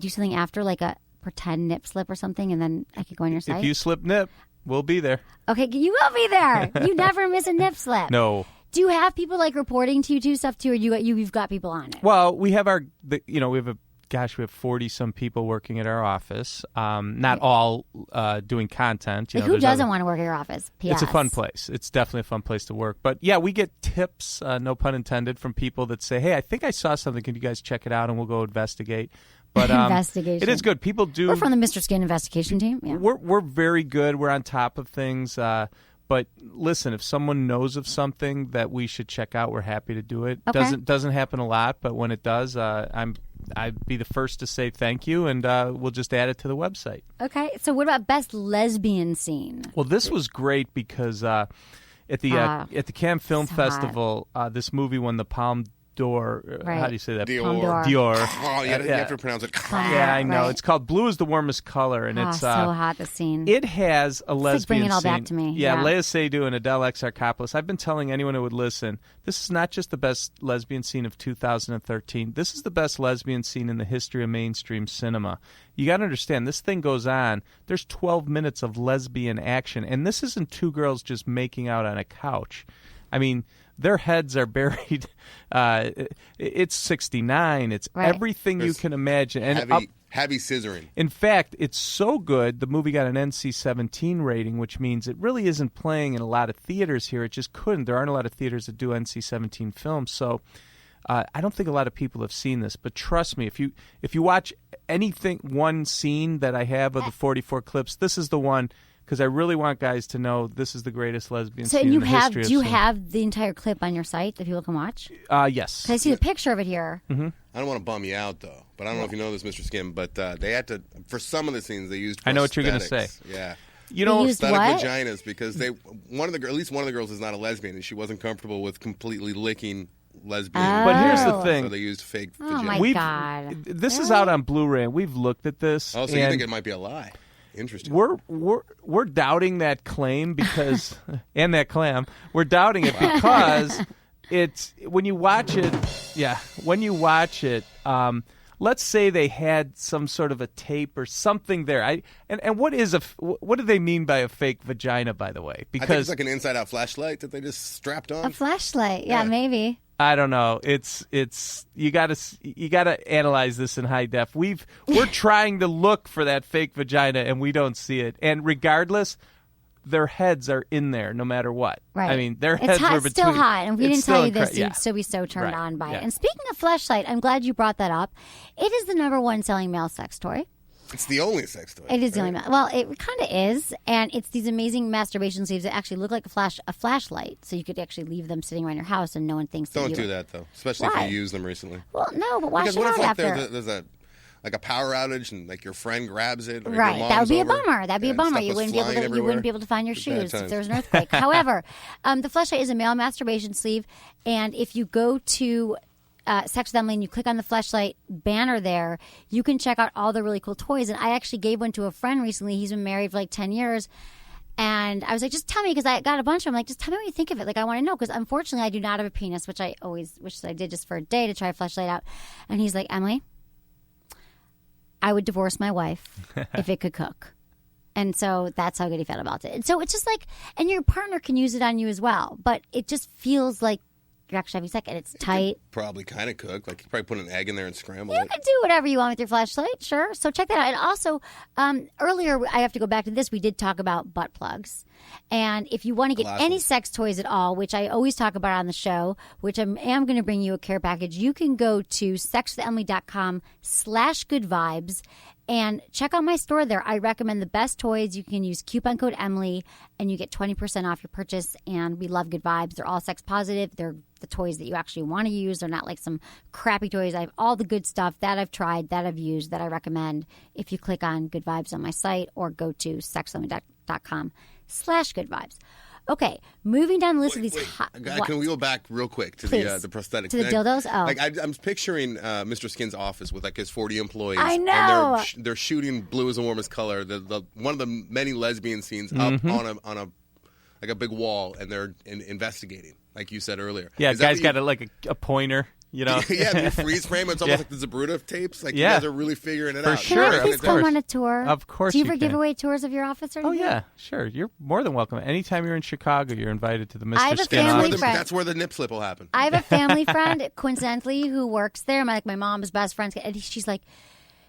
something after, like a pretend nip slip or something, and then I could go on your site? If you slip nip, we'll be there. Okay, you will be there. You never miss a nip slip. No. Do you have people like reporting to you too, stuff too, or you've got people on it? Well, we have we have 40 some people working at our office. Not all doing content. Like who doesn't want to work at your office? PS. It's a fun place. It's definitely a fun place to work. But yeah, we get tips, no pun intended, from people that say, "Hey, I think I saw something. Can you guys check it out?" And we'll go investigate. But investigation. It is good. People do. We're from the Mr. Skin investigation team. Yeah. We're very good. We're on top of things. But listen, if someone knows of something that we should check out, we're happy to do it. Okay. Doesn't happen a lot, but when it does, I'd be the first to say thank you, and we'll just add it to the website. Okay. So what about best lesbian scene? Well, this was great because at the Cannes Film Festival, this movie won the Palme d'Or. Right. How do you say that? Dior. Dior. Oh, you have to pronounce it. Yeah, I know. Right. It's called Blue is the Warmest Color, and it's so hot, the scene. It has a lesbian like bringing it all scene. back to me. Yeah, Yeah. Lea Seydoux and Adele Exarchopoulos. I've been telling anyone who would listen, this is not just the best lesbian scene of 2013. This is the best lesbian scene in the history of mainstream cinema. You got to understand, this thing goes on. There's 12 minutes of lesbian action, and this isn't two girls just making out on a couch. I mean, their heads are buried. It's 69. It's everything you can imagine. And heavy scissoring. In fact, it's so good, the movie got an NC-17 rating, which means it really isn't playing in a lot of theaters here. It just couldn't. There aren't a lot of theaters that do NC-17 films. So I don't think a lot of people have seen this. But trust me, if you watch one scene that I have of the 44 clips, this is the one. Because I really want guys to know this is the greatest lesbian scene in the history of do you cinema. have the entire clip on your site that people can watch? Yes. Because I see the picture of it here. Mm-hmm. I don't want to bum you out, though. But I don't know if you know this, Mr. Skim, but they had to, for some of the scenes, they used prosthetics. I know what you're going to say. Yeah. You know, prosthetic what? vaginas, because at least one of the girls is not a lesbian, and she wasn't comfortable with completely licking lesbian. But here's the thing. So they used fake Oh, vaginas. my God. This is out on Blu-ray, and we've looked at this. Oh, so you think it might be a lie? Interesting. We're doubting that claim because and that clam. We're doubting it because it's when you watch it. Yeah, when you watch it, let's say they had some sort of a tape or something there. And what do they mean by a fake vagina? By the way, because I think it's like an inside-out flashlight that they just strapped on. A flashlight, yeah, maybe. I don't know. It's you gotta analyze this in high def. We're trying to look for that fake vagina and we don't see it. And regardless, their heads are in there no matter what. Right. I mean, their it's heads hot, were between. still hot, and we didn't tell you this, yeah. you'd still be so turned on by Yeah. it. And speaking of flashlight, I'm glad you brought that up. It is the #1 selling male sex toy. It's the only sex toy. It is the only. Well, it kind of is, and it's these amazing masturbation sleeves that actually look like a flashlight, so you could actually leave them sitting around your house and no one thinks. Don't that do that though, especially Why? if you use them recently. Well, no, but wash Because it what out if like after. there's a power outage and like your friend grabs it? Or your Right, that would mom's be a over, bummer. That'd be a and bummer. stuff You was wouldn't be able flying to. everywhere. You wouldn't be able to find your It's bad shoes if times. there was an earthquake. However, the flashlight is a male masturbation sleeve, and if you go to Sex with Emily and you click on the flashlight banner there, you can check out all the really cool toys. And I actually gave one to a friend recently. He's been married for like 10 years. And I was like, just tell me, because I got a bunch of them. Like, just tell me what you think of it. Like, I want to know, because unfortunately I do not have a penis, which I always wish I did just for a day to try a flashlight out. And he's like, Emily, I would divorce my wife if it could cook. And so that's how good he felt about it. And so it's just like, and your partner can use it on you as well. But it just feels like you're actually having sex, and it's tight. Probably kind of cook. Like you probably put an egg in there and scramble You it. can do whatever you want with your flashlight, sure. So check that out. And also, earlier, I have to go back to this. We did talk about butt plugs. And if you want to get any sex toys at all, which I always talk about on the show, which I am going to bring you a care package, you can go to sexwithemily.com/goodvibes. And check out my store there. I recommend the best toys. You can use coupon code Emily, and you get 20% off your purchase. And we love Good Vibes. They're all sex positive. They're the toys that you actually want to use. They're not like some crappy toys. I have all the good stuff that I've tried, that I've used, that I recommend if you click on Good Vibes on my site or go to sexlemon.com/goodvibes. Okay, moving down the list of these hot... Can we go back real quick to the prosthetic? To the dildos? Oh. Like I'm picturing Mr. Skin's office with like his 40 employees. I know. And they're shooting Blue is the Warmest Color, one of the many lesbian scenes up on a big wall, and they're investigating, like you said earlier. Yeah, guy's got a pointer. You know, yeah, you freeze frame. It's almost like the Zabruta tapes. Like you guys are really figuring it out. Sure. Can I please come on a tour? Of course. Do you ever give away tours of your office or anything? Oh yeah, sure. You're more than welcome. Anytime you're in Chicago, you're invited to the Mr. I have a Skin family office. friend. That's where the nip slip will happen. I have a family friend, coincidentally, who works there. My mom's best friend, and she's like,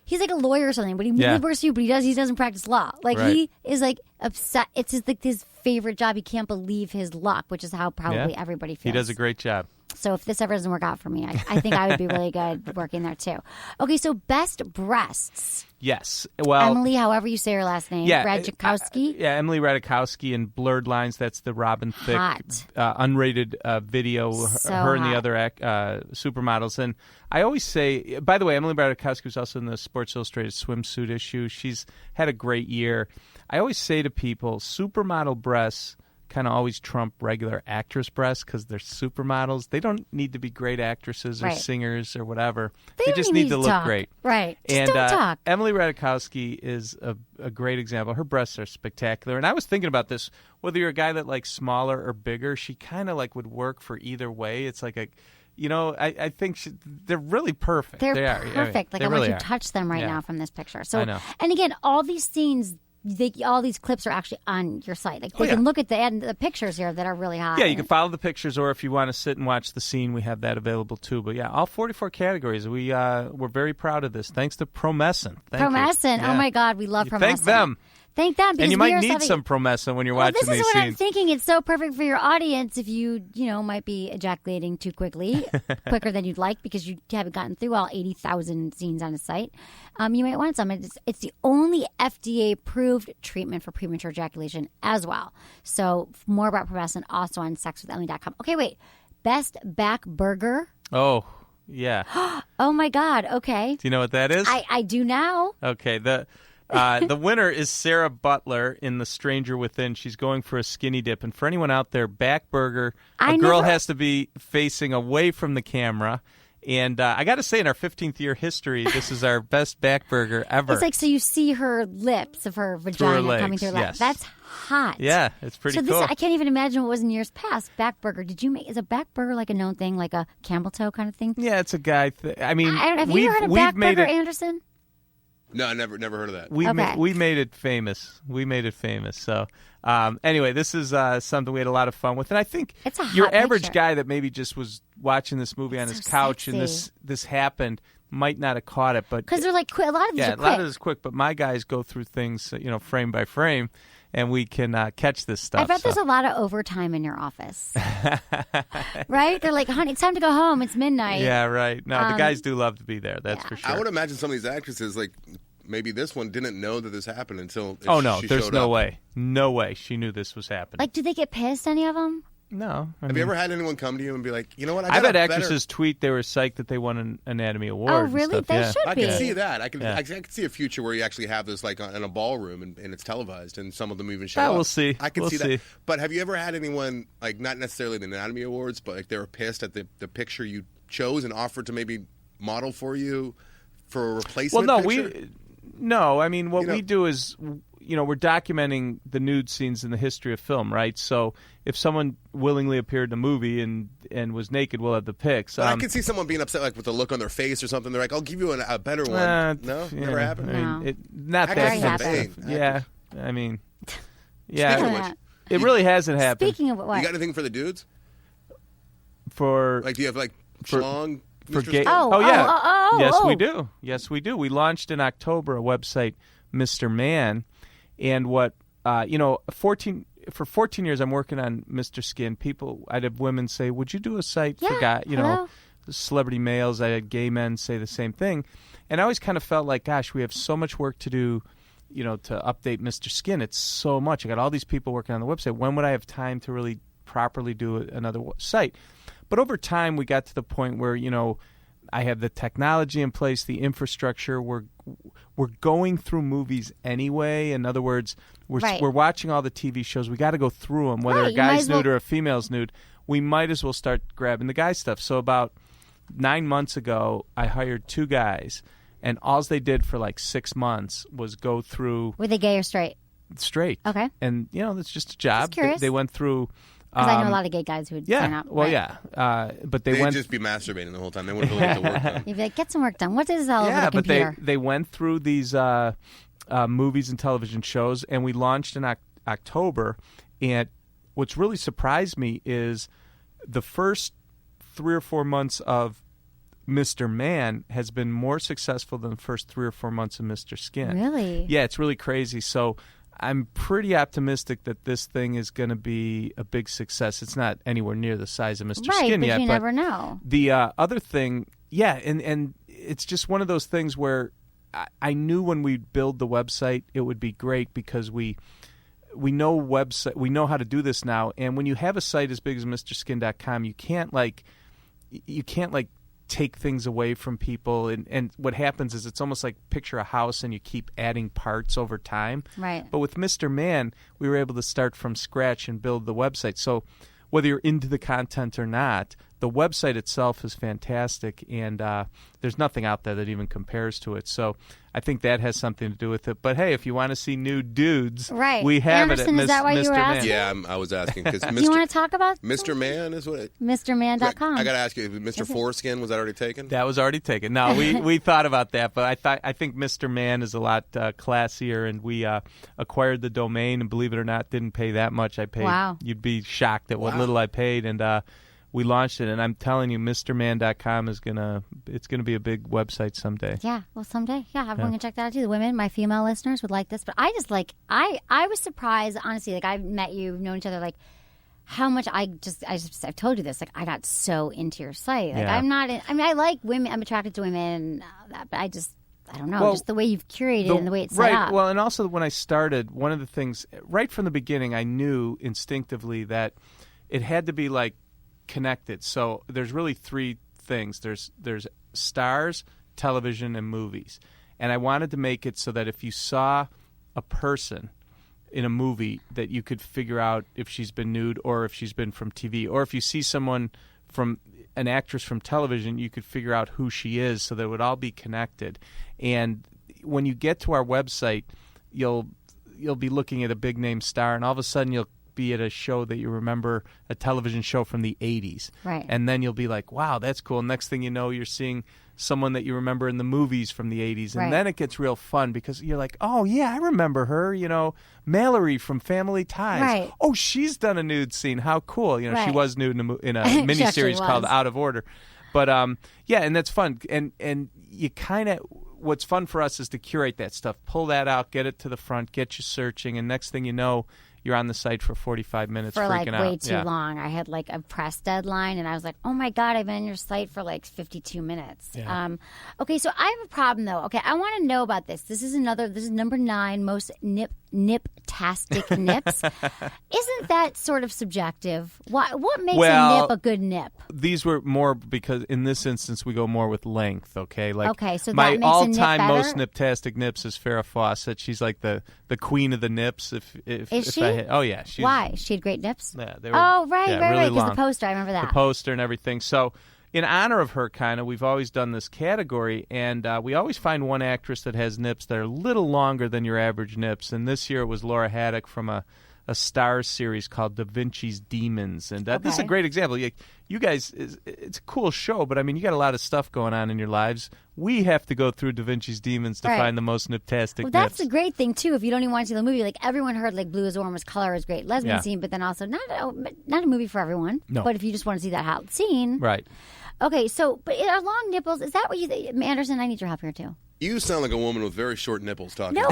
he's like a lawyer or something, but he works for you, but he doesn't practice law. Like he is like obsessed. It's his favorite job. He can't believe his luck, which is how probably everybody feels. He does a great job. So if this ever doesn't work out for me, I think I would be really good working there too. Okay, so best breasts. Yes. Well, Emily, however you say her last name. Yeah. Radikowski. Emily Radikowski in Blurred Lines. That's the Robin Thicke unrated video. So her and hot. the other supermodels. And I always say, by the way, Emily Radikowski was also in the Sports Illustrated swimsuit issue. She's had a great year. I always say to people, supermodel breasts kind of always trump regular actress breasts because they're supermodels. They don't need to be great actresses or singers or whatever. They just need to look great. Right. And don't talk. Emily Radikowski is a great example. Her breasts are spectacular. And I was thinking about this, whether you're a guy that likes smaller or bigger, she kind of like would work for either way. It's like a... You know, I think they're really perfect. They're I perfect. mean, I really want you are. to touch them right now from this picture. So, I know. And again, all these scenes, all these clips are actually on your site. Like they can look at the pictures here that are really hot. Yeah, you can follow the pictures, or if you want to sit and watch the scene, we have that available too. But yeah, all 44 categories. We're very proud of this. Thanks to Promescent. Promescent. Oh my God, we love Promescent. Thank them. Thank them. And you might need some Promescent when you're watching these scenes. This is what I'm thinking. It's so perfect for your audience if you might be ejaculating too quickly, quicker than you'd like because you haven't gotten through all 80,000 scenes on a site. You might want some. It's the only FDA-approved treatment for premature ejaculation as well. So more about Promescent also on sexwithemily.com. Okay, wait. Best back burger. Oh, yeah. Oh, my God. Okay. Do you know what that is? I do now. Okay. The winner is Sarah Butler in The Stranger Within. She's going for a skinny dip. And for anyone out there, back burger, a girl has to be facing away from the camera. And I got to say, in our 15th year history, this is our best back burger ever. It's like so you see her lips of her vagina coming through her legs. That's hot. Yeah, it's pretty cool. I can't even imagine what was in years past. Back burger. Is a back burger like a known thing, like a camel toe kind of thing? Yeah, it's a guy. Have you ever heard of back burger, Anderson? No, never heard of that. We made it famous. So anyway, this is something we had a lot of fun with, and I think it's a your average guy that maybe just was watching this movie on his couch sexy. and this happened might not have caught it, but because they're like a lot of these are quick. A lot of this is quick. But my guys go through things, frame by frame, and we can catch this stuff. I bet there's a lot of overtime in your office, right? They're like, honey, it's time to go home. It's midnight. Yeah, right. No, the guys do love to be there. That's for sure. I would imagine some of these actresses, like maybe this one, didn't know that this happened until there's no way. No way she knew this was happening. Like, do they get pissed, any of them? No. Have you ever had anyone come to you and be like, you know what? I've had actresses tweet they were psyched that they won an Anatomy Award. Oh, really? They should be. I can see that. I can see a future where you actually have this like in a ballroom and it's televised and some of them even show up. We'll see. I can see that. But have you ever had anyone, like not necessarily the Anatomy Awards, but like they were pissed at the picture you chose and offered to maybe model for you for a replacement picture? No. I mean, what we do is... we're documenting the nude scenes in the history of film, right? So if someone willingly appeared in a movie and was naked, we'll have the pics. I can see someone being upset, like with the look on their face or something. They're like, "I'll give you a better one." No, never happened. No. Not that happened. Yeah, I mean, It really hasn't happened. Speaking of what, you got anything for the dudes? For do you have schlong? For gay? Yes, we do. We launched in October a website, Mr. Man. And what, 14 years I'm working on Mr. Skin. I'd have women say, would you do a site for guys, celebrity males. I had gay men say the same thing. And I always kind of felt like, gosh, we have so much work to do, to update Mr. Skin. It's so much. I got all these people working on the website. When would I have time to really properly do another site? But over time, we got to the point where, I have the technology in place, the infrastructure. We're going through movies anyway. In other words, we're watching all the TV shows. We got to go through them, whether a guy's nude or a female's nude. We might as well start grabbing the guy stuff. So about 9 months ago, I hired 2 guys, and all they did for like 6 months was go through. Were they gay or straight? Straight. Okay. And that's just a job. Just curious. They went through. Because I know a lot of gay guys who would sign up. Well, right? But They'd just be masturbating the whole time. They wouldn't really get the work done. You'd be like, get some work done. What is all over the computer? But they went through these movies and television shows, and we launched in October. And what's really surprised me is the first 3 or 4 months of Mr. Man has been more successful than the first 3 or 4 months of Mr. Skin. Really? Yeah, it's really crazy. So I'm pretty optimistic that this thing is going to be a big success. It's not anywhere near the size of Mr. Skin yet. But you never know. The other thing, and it's just one of those things where I knew when we build the website it would be great because we know how to do this now. And when you have a site as big as MrSkin.com, you can't take things away from people, and what happens is it's almost like picture a house and you keep adding parts over time. Right. But with Mr. Man, we were able to start from scratch and build the website. So whether you're into the content or not, the website itself is fantastic, and there's nothing out there that even compares to it. So I think that has something to do with it. But hey, if you want to see nude dudes, we have Anderson, it at is that why Mr. you were Man. asking? Yeah, I was asking because Do you want to talk about Mr. Man is what MrMan.com. I got to ask you, Mr. Foreskin, was that already taken? That was already taken. No, we thought about that, but I think Mr. Man is a lot classier, and we acquired the domain, and believe it or not, didn't pay that much. I paid. Wow. You'd be shocked at what little I paid, and we launched it, and I'm telling you, MrMan.com is gonna be a big website someday. Yeah, well, someday. Yeah, everyone can check that out too. The women, my female listeners, would like this. But I just I was surprised, honestly. Like, I've met you, we've known each other. Like, how much I've told you this. Like, I got so into your site. Like, I'm not. I like women. I'm attracted to women, and that, but I don't know, just the way you've curated and the way it's set up. Well, and also when I started, one of the things right from the beginning, I knew instinctively that it had to be like connected. So there's really 3 things. There's stars, television, and movies. And I wanted to make it so that if you saw a person in a movie, that you could figure out if she's been nude or if she's been from TV, or if you see someone from an actress from television, you could figure out who she is, so that it would all be connected. And when you get to our website, you'll be looking at a big name star, and all of a sudden you'll be at a show that you remember, a television show from the 80s. Right. And then you'll be like, wow, that's cool. Next thing you know, you're seeing someone that you remember in the movies from the 80s. And then it gets real fun because you're like, oh, yeah, I remember her, Mallory from Family Ties. Right. Oh, she's done a nude scene. How cool. She was nude in a miniseries called Out of Order. But, yeah, and that's fun. And you kind of, what's fun for us is to curate that stuff. Pull that out, get it to the front, get you searching, and next thing you know, you're on the site for 45 minutes freaking out. Way too long. I had like a press deadline, and I was like, oh my God, I've been on your site for like 52 minutes. Yeah. Okay, so I have a problem though. Okay, I want to know about this. This is number 9, most nip-tastic nips. Isn't that sort of subjective? What makes a nip a good nip? These were more because in this instance we go more with length, okay? So my that makes all-time a nip most better? niptastic nips is Farrah Fawcett. She's like the queen of the nips. Is she? Oh yeah. Why? She had great nips? Yeah, they were. Oh right, really because long. the poster, I remember that. The poster and everything. So in honor of her, we've always done this category, and we always find one actress that has nips that are a little longer than your average nips. And this year it was Laura Haddock from a Starz series called Da Vinci's Demons. And this is a great example. You guys, it's a cool show, but I mean, you got a lot of stuff going on in your lives. We have to go through Da Vinci's Demons to find the most niptastic nips. That's the great thing, too. If you don't even want to see the movie, like everyone heard like Blue is the Warmest Color is great lesbian scene, but then also not a movie for everyone. No. But if you just want to see that hot scene. Right. Okay, so, but are long nipples, is that what you think? Anderson, I need your help here, too. You sound like a woman with very short nipples talking. No,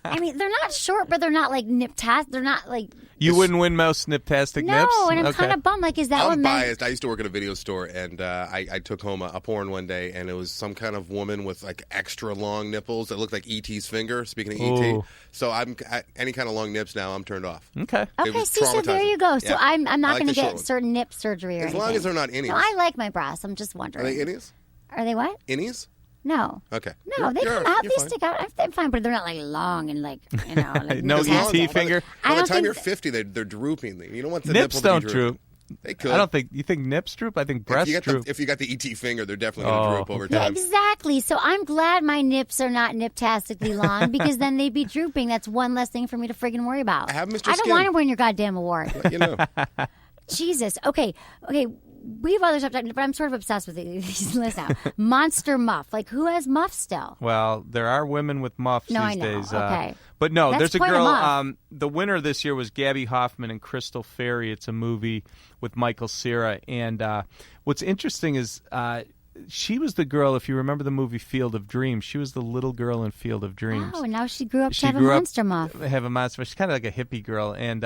I mean, they're not short, but they're not like nip-tastic. They're not like... You wouldn't win most niptastic nips? No, and I'm kind of bummed. Like, is that what I'm men... biased. I used to work at a video store, and I took home a porn one day, and it was some kind of woman with like extra long nipples that looked like E.T.'s finger. Speaking of E.T., so any kind of long nips now, I'm turned off. Okay. Okay, see, so there you go. So I'm not going to get certain nip surgery or anything. As long as they're not innies. No, I like my breasts. I'm just wondering. Are they innies? Are they what? Innies? No. Okay. No, they come out. They stick out. I'm fine, but they're not like long and like, you know. Like no ET finger? By the time you're 50, they're drooping. You don't want the nips nipple don't to be droop. They could. I don't think you think nips droop. I think breasts droop. If you got the ET finger, they're definitely going to droop over time. Exactly. So I'm glad my nips are not niptastically long because then they'd be drooping. That's one less thing for me to friggin' worry about. I don't want to win your goddamn award. You know. Jesus. Okay. We have other stuff, but I'm sort of obsessed with these lists now. Monster muff. Like, who has muff still? Well, there are women with muffs these days. Okay. But no, That's there's a quite a girl. muff. The winner this year was Gabby Hoffman and Crystal Fairy. It's a movie with Michael Cera. And what's interesting is she was the girl, if you remember the movie Field of Dreams, she was the little girl in Field of Dreams. Oh, and now she grew up to have a monster muff. Have a monster. She's kind of like a hippie girl. And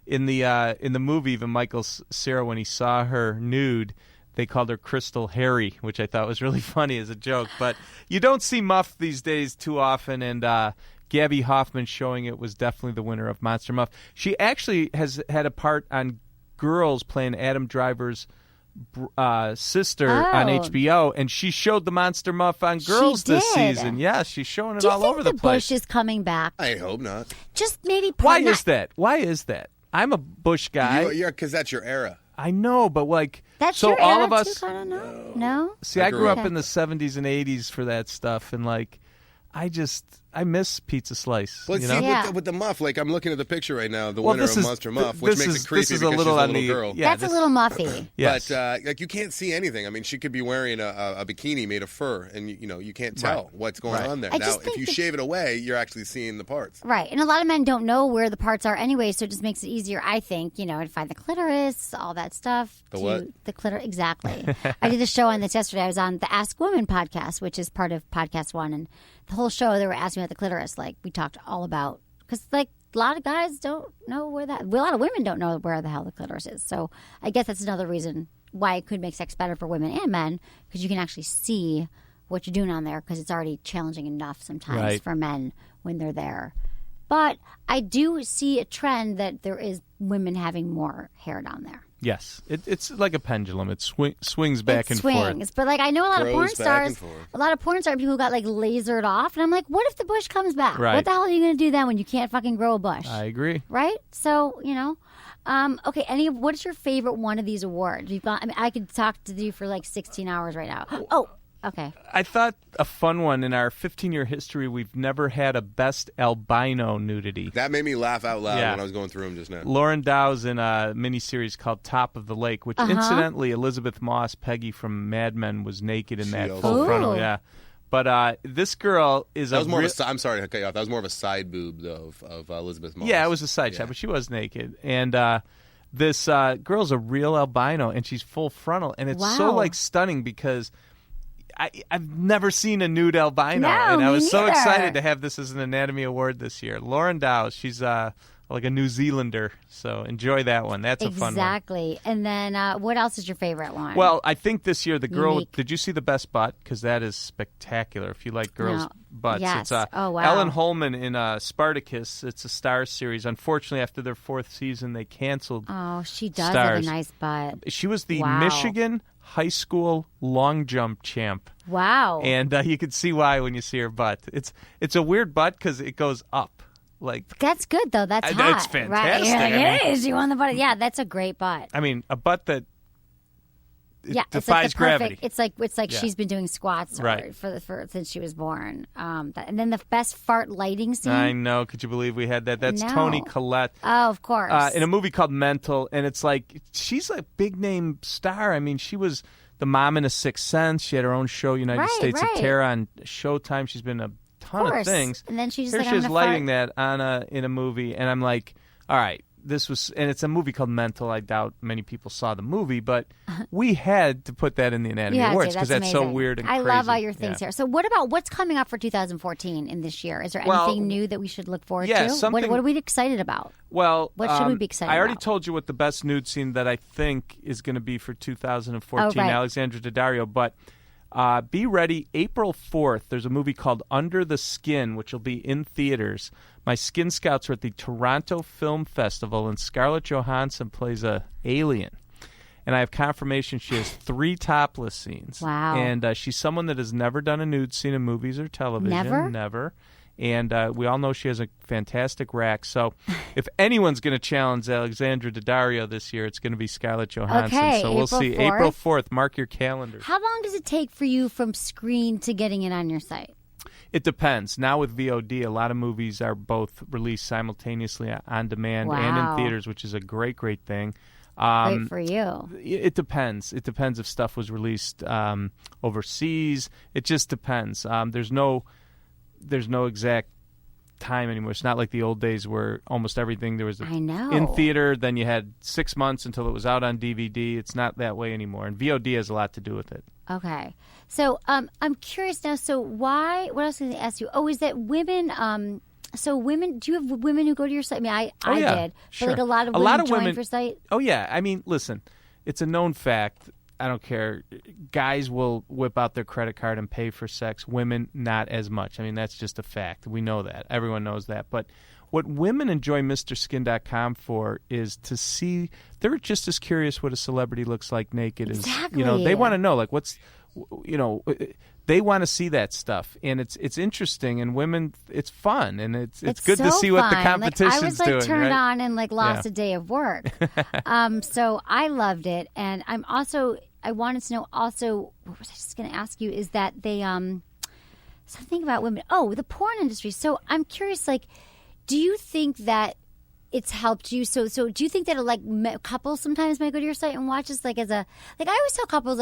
in the movie, even Michael Cera, when he saw her nude, they called her Crystal Harry, which I thought was really funny as a joke. But you don't see muff these days too often, and Gabby Hoffman showing it was definitely the winner of Monster Muff. She actually has had a part on Girls playing Adam Driver's sister on HBO, and she showed the Monster Muff on Girls this season. Yeah, she's showing it all over the place. Do you think the Bush is coming back? I hope not. Just maybe. Why is that? I'm a Bush guy. Yeah, because that's your era. I know, but like, that's so your all era of us. Too, no. See, I grew up in the 70s and 80s for that stuff, and like, I miss Pizza Slice. Well, you see, know? with the muff, like I'm looking at the picture right now, the winner of Monster Muff, which makes it creepy this is because a little she's a little girl. Yeah, that's a little muffy. Yes. But like you can't see anything. I mean, she could be wearing a bikini made of fur, and you can't tell what's going on there. Now, if you shave it away, you're actually seeing the parts. Right, and a lot of men don't know where the parts are anyway, so it just makes it easier, I think, to find the clitoris, all that stuff. What? The clitoris, exactly. I did a show on this yesterday. I was on the Ask Women podcast, which is part of Podcast One, and the whole show they were asking about the clitoris. Like, we talked all about, because like a lot of guys don't know a lot of women don't know where the hell the clitoris is. So I guess that's another reason why it could make sex better for women and men, because you can actually see what you're doing on there, because it's already challenging enough sometimes for men when they're there. But I do see a trend that there is women having more hair down there. Yes, it's like a pendulum. It swings back and forth. But like I know a lot of porn stars, people who got like lasered off, and I'm like, what if the bush comes back? Right. What the hell are you going to do then when you can't fucking grow a bush? I agree. Right? So okay. What is your favorite one of these awards? You've got. I mean, I could talk to you for like 16 hours right now. Oh. Okay. I thought a fun one in our 15-year history, we've never had a best albino nudity. That made me laugh out loud when I was going through them just now. Lauren Dow's in a miniseries called Top of the Lake, which incidentally, Elizabeth Moss, Peggy from Mad Men, was naked in that Full-Frontal. Yeah. But this girl is that was more of a, I'm sorry to cut you off. That was more of a side boob, though, of Elizabeth Moss. Yeah, it was a side shot, but she was naked. And this girl's a real albino, and she's full frontal. And it's so, like, stunning because I've never seen a nude albino, and I was so excited to have this as an Anatomy Award this year. Lauren Dow, she's like a New Zealander, so enjoy that one. That's a fun one. Exactly. And then what else is your favorite one? Well, I think this year the girl, did you see The Best Butt? Because that is spectacular if you like girls' butts. Yes. It's Ellen Holman in Spartacus. It's a Starz series. Unfortunately, after their 4th season, they canceled Oh, she does Starz. have a nice butt. She was the Michigan high school long jump champ. Wow. And you can see why when you see her butt. It's a weird butt because it goes up. Like that's good though. That's hot. It's fantastic. Right? Yeah, it is. You want the butt? Yeah, that's a great butt. I mean, a butt that defies it's like gravity. It's like she's been doing squats for since she was born. And then the best fart lighting scene. I know. Could you believe we had that? That's Toni Collette. Oh, of course. In a movie called Mental, and it's like she's a big name star. I mean, she was the mom in A Sixth Sense. She had her own show, United States of Terror, on Showtime. She's been a ton of things. And then she just Here she is lighting that on in a movie, and I'm like, all right, this was, and it's a movie called Mental. I doubt many people saw the movie, but we had to put that in the Anatomy Awards because that's so weird and I crazy. love all your things here. So what about what's coming up for 2014 in this year? Is there anything new that we should look forward to? What are we excited about? Well, what should we be excited about? I already told you what the best nude scene that I think is going to be for 2014, Alexandra Daddario, but be ready. April 4th, there's a movie called Under the Skin, which will be in theaters. My Skin Scouts are at the Toronto Film Festival, and Scarlett Johansson plays a alien. And I have confirmation she has 3 topless scenes. Wow. And she's someone that has never done a nude scene in movies or television. Never. And we all know she has a fantastic rack. So if anyone's going to challenge Alexandra Daddario this year, it's going to be Scarlett Johansson. Okay, so we'll see. 4th. April 4th. Mark your calendars. How long does it take for you from screen to getting it on your site? It depends. Now with VOD, a lot of movies are both released simultaneously on demand and in theaters, which is a great, great thing. Great for you. It depends. It depends if stuff was released overseas. It just depends. There's no exact time anymore. It's not like the old days where almost everything there was in theater, then you had 6 months until it was out on DVD. It's not that way anymore, and VOD has a lot to do with it. Okay. So I'm curious now, so why, what else was I going to ask you? Oh, is that women, so women, do you have women who go to your site? I mean, I did. Sure. But like a lot of women join your site? Oh, yeah. I mean, listen, it's a known fact. I don't care. Guys will whip out their credit card and pay for sex. Women, not as much. I mean, that's just a fact. We know that. Everyone knows that. But what women enjoy MrSkin.com for is to see, they're just as curious what a celebrity looks like naked. Exactly. They want to know, like, they want to see that stuff, and it's interesting, and women, it's fun, and it's good so to see what the fun. competition's doing. I was turned right? on and lost a day of work. So I loved it, and I wanted to know also, what was I just going to ask you, is that they, something about women, the porn industry. So I'm curious, do you think that it's helped you? So do you think that couples sometimes might go to your site and watch this I always tell couples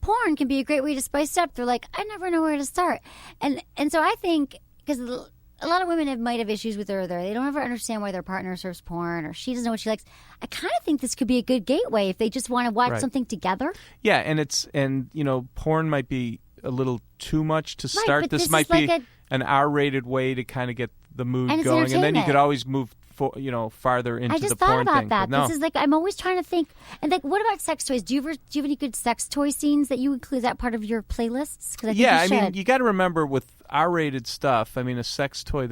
porn can be a great way to spice it up. They're like, I never know where to start. And so I think, because a lot of women might have issues with they don't ever understand why their partner serves porn or she doesn't know what she likes. I kind of think this could be a good gateway if they just want to watch something together. Yeah, and porn might be a little too much to start. This might be an R-rated way to kind of get the mood going, and then you could always move farther into the porn thing. I just thought about that. No. This is I'm always trying to think. And what about sex toys? Do you have any good sex toy scenes that you include that part of your playlists? I mean, you got to remember with R-rated stuff. I mean, a sex toy,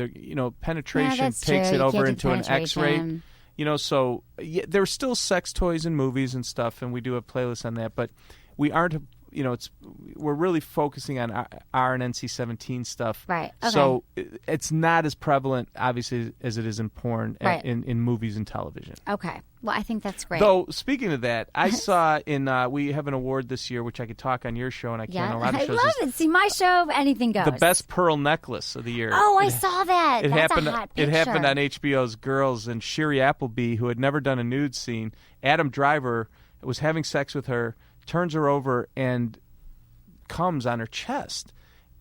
penetration takes it over into an X-rate. So there's still sex toys in movies and stuff, and we do have playlists on that. But we aren't. We're really focusing on R and NC-17 stuff. Right. Okay. So it's not as prevalent, obviously, as it is in porn, in movies and television. Okay. Well, I think that's great. Though, speaking of that, I saw we have an award this year, which I could talk on your show, and I can't on a lot of shows. I love it. See, my show, anything goes. The best pearl necklace of the year. Oh, I saw that. That's a hot picture. It happened on HBO's Girls, and Shiri Appleby, who had never done a nude scene, Adam Driver was having sex with her, turns her over and comes on her chest.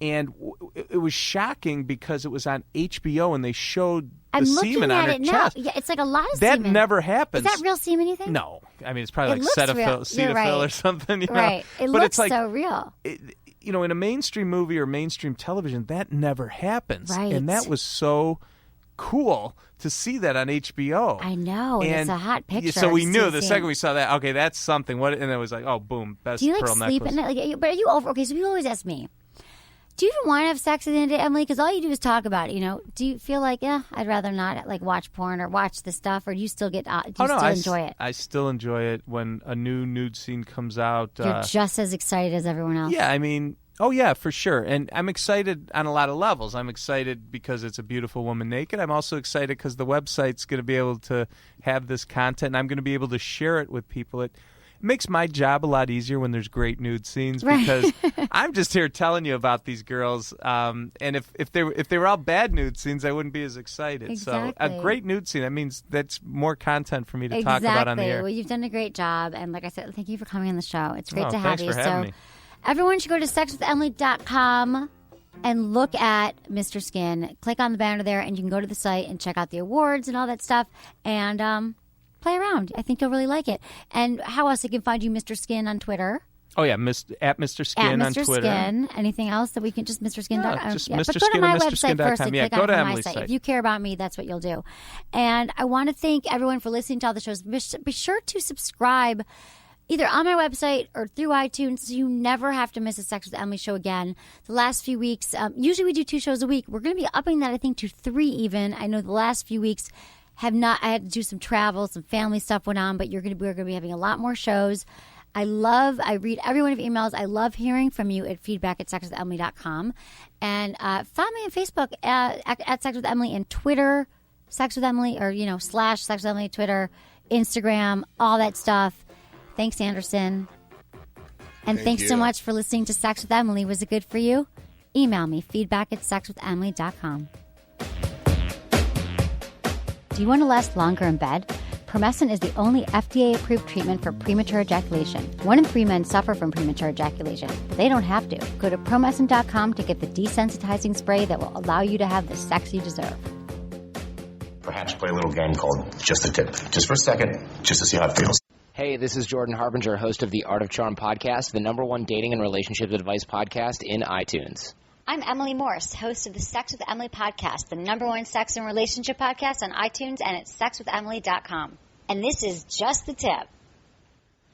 And it was shocking because it was on HBO and they showed the semen on her chest. Yeah, it's like a lot of that semen. That never happens. Is that real semen, you think? No. I mean, it's probably Cetaphil or something. Right. It looks so real. In a mainstream movie or mainstream television, that never happens. Right. And that was so cool to see that on HBO. I know, and it's a hot picture. So we knew the second we saw that, okay, that's something. And it was like, oh, boom, best pearl necklace. Do you sleep at night? But are you over? Okay, so people always ask me, do you even want to have sex at the end of the day, Emily? Because all you do is talk about it. Do you feel like, I'd rather not watch porn or watch this stuff, or do you still enjoy it? I still enjoy it when a new nude scene comes out. You're just as excited as everyone else. Yeah, I mean. Oh, yeah, for sure. And I'm excited on a lot of levels. I'm excited because it's a beautiful woman naked. I'm also excited because the website's going to be able to have this content, and I'm going to be able to share it with people. It makes my job a lot easier when there's great nude scenes because I'm just here telling you about these girls. And if they were all bad nude scenes, I wouldn't be as excited. Exactly. So a great nude scene, that means that's more content for me to talk about on the air. Well, you've done a great job. And like I said, thank you for coming on the show. It's great to have you. Thanks for having me. Everyone should go to sexwithemily.com and look at Mr. Skin. Click on the banner there, and you can go to the site and check out the awards and all that stuff. And play around. I think you'll really like it. And how else they can find you, Mr. Skin, on Twitter? Oh, yeah, at Mr. Skin on Twitter. Skin. Anything else that we can just Mr. Skin? Yeah, just yeah. Mr. But go Skin to my and website first and click go on to my Emily's site. site. If you care about me, that's what you'll do. And I want to thank everyone for listening to all the shows. Be sure to subscribe either on my website or through iTunes so you never have to miss a Sex with Emily show again. The last few weeks, usually we do 2 shows a week. We're going to be upping that, I think, to 3 even. I know the last few weeks I had to do some travel, some family stuff went on, but we're going to be having a lot more shows. I read every one of your emails. I love hearing from you at feedback@sexwithemily.com. And follow me on Facebook at Sex with Emily, and Twitter, Sex with Emily, or, / Sex with Emily, Twitter, Instagram, all that stuff. Thanks, Anderson. And thanks so much for listening to Sex with Emily. Was it good for you? Email me, feedback@sexwithemily.com. Do you want to last longer in bed? Promescent is the only FDA-approved treatment for premature ejaculation. 1 in 3 men suffer from premature ejaculation, but they don't have to. Go to promescent.com to get the desensitizing spray that will allow you to have the sex you deserve. Perhaps play a little game called Just a Tip. Just for a second, just to see how it feels. Hey, this is Jordan Harbinger, host of the Art of Charm podcast, the #1 dating and relationship advice podcast in iTunes. I'm Emily Morse, host of the Sex with Emily podcast, the #1 sex and relationship podcast on iTunes and at sexwithemily.com. And this is Just the Tip.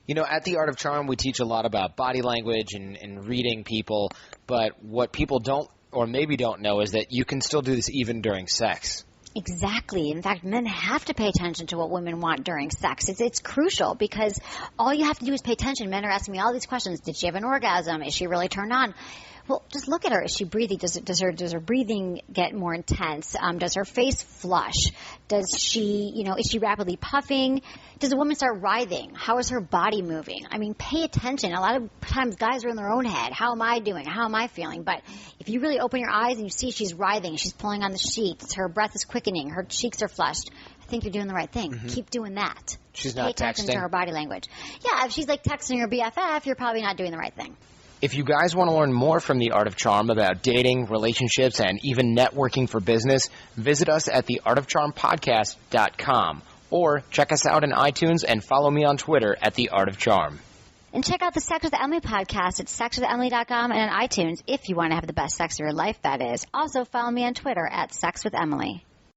At the Art of Charm, we teach a lot about body language and reading people, but what people don't or maybe don't know is that you can still do this even during sex. Exactly. In fact, men have to pay attention to what women want during sex. It's crucial because all you have to do is pay attention. Men are asking me all these questions. Did she have an orgasm? Is she really turned on? Well, just look at her. Is she breathing? Does her breathing get more intense? Does her face flush? Does she, is she rapidly puffing? Does a woman start writhing? How is her body moving? I mean, pay attention. A lot of times guys are in their own head. How am I doing? How am I feeling? But if you really open your eyes and you see she's writhing, she's pulling on the sheets, her breath is quickening, her cheeks are flushed, I think you're doing the right thing. Mm-hmm. Keep doing that. She's pay not attention texting. to her body language. Yeah, if she's like texting her BFF, you're probably not doing the right thing. If you guys want to learn more from the Art of Charm about dating, relationships, and even networking for business, visit us at theartofcharmpodcast.com or check us out on iTunes and follow me on Twitter at The Art of Charm. And check out the Sex with Emily podcast at sexwithemily.com and on iTunes if you want to have the best sex of your life, that is. Also, follow me on Twitter at Sex with Emily.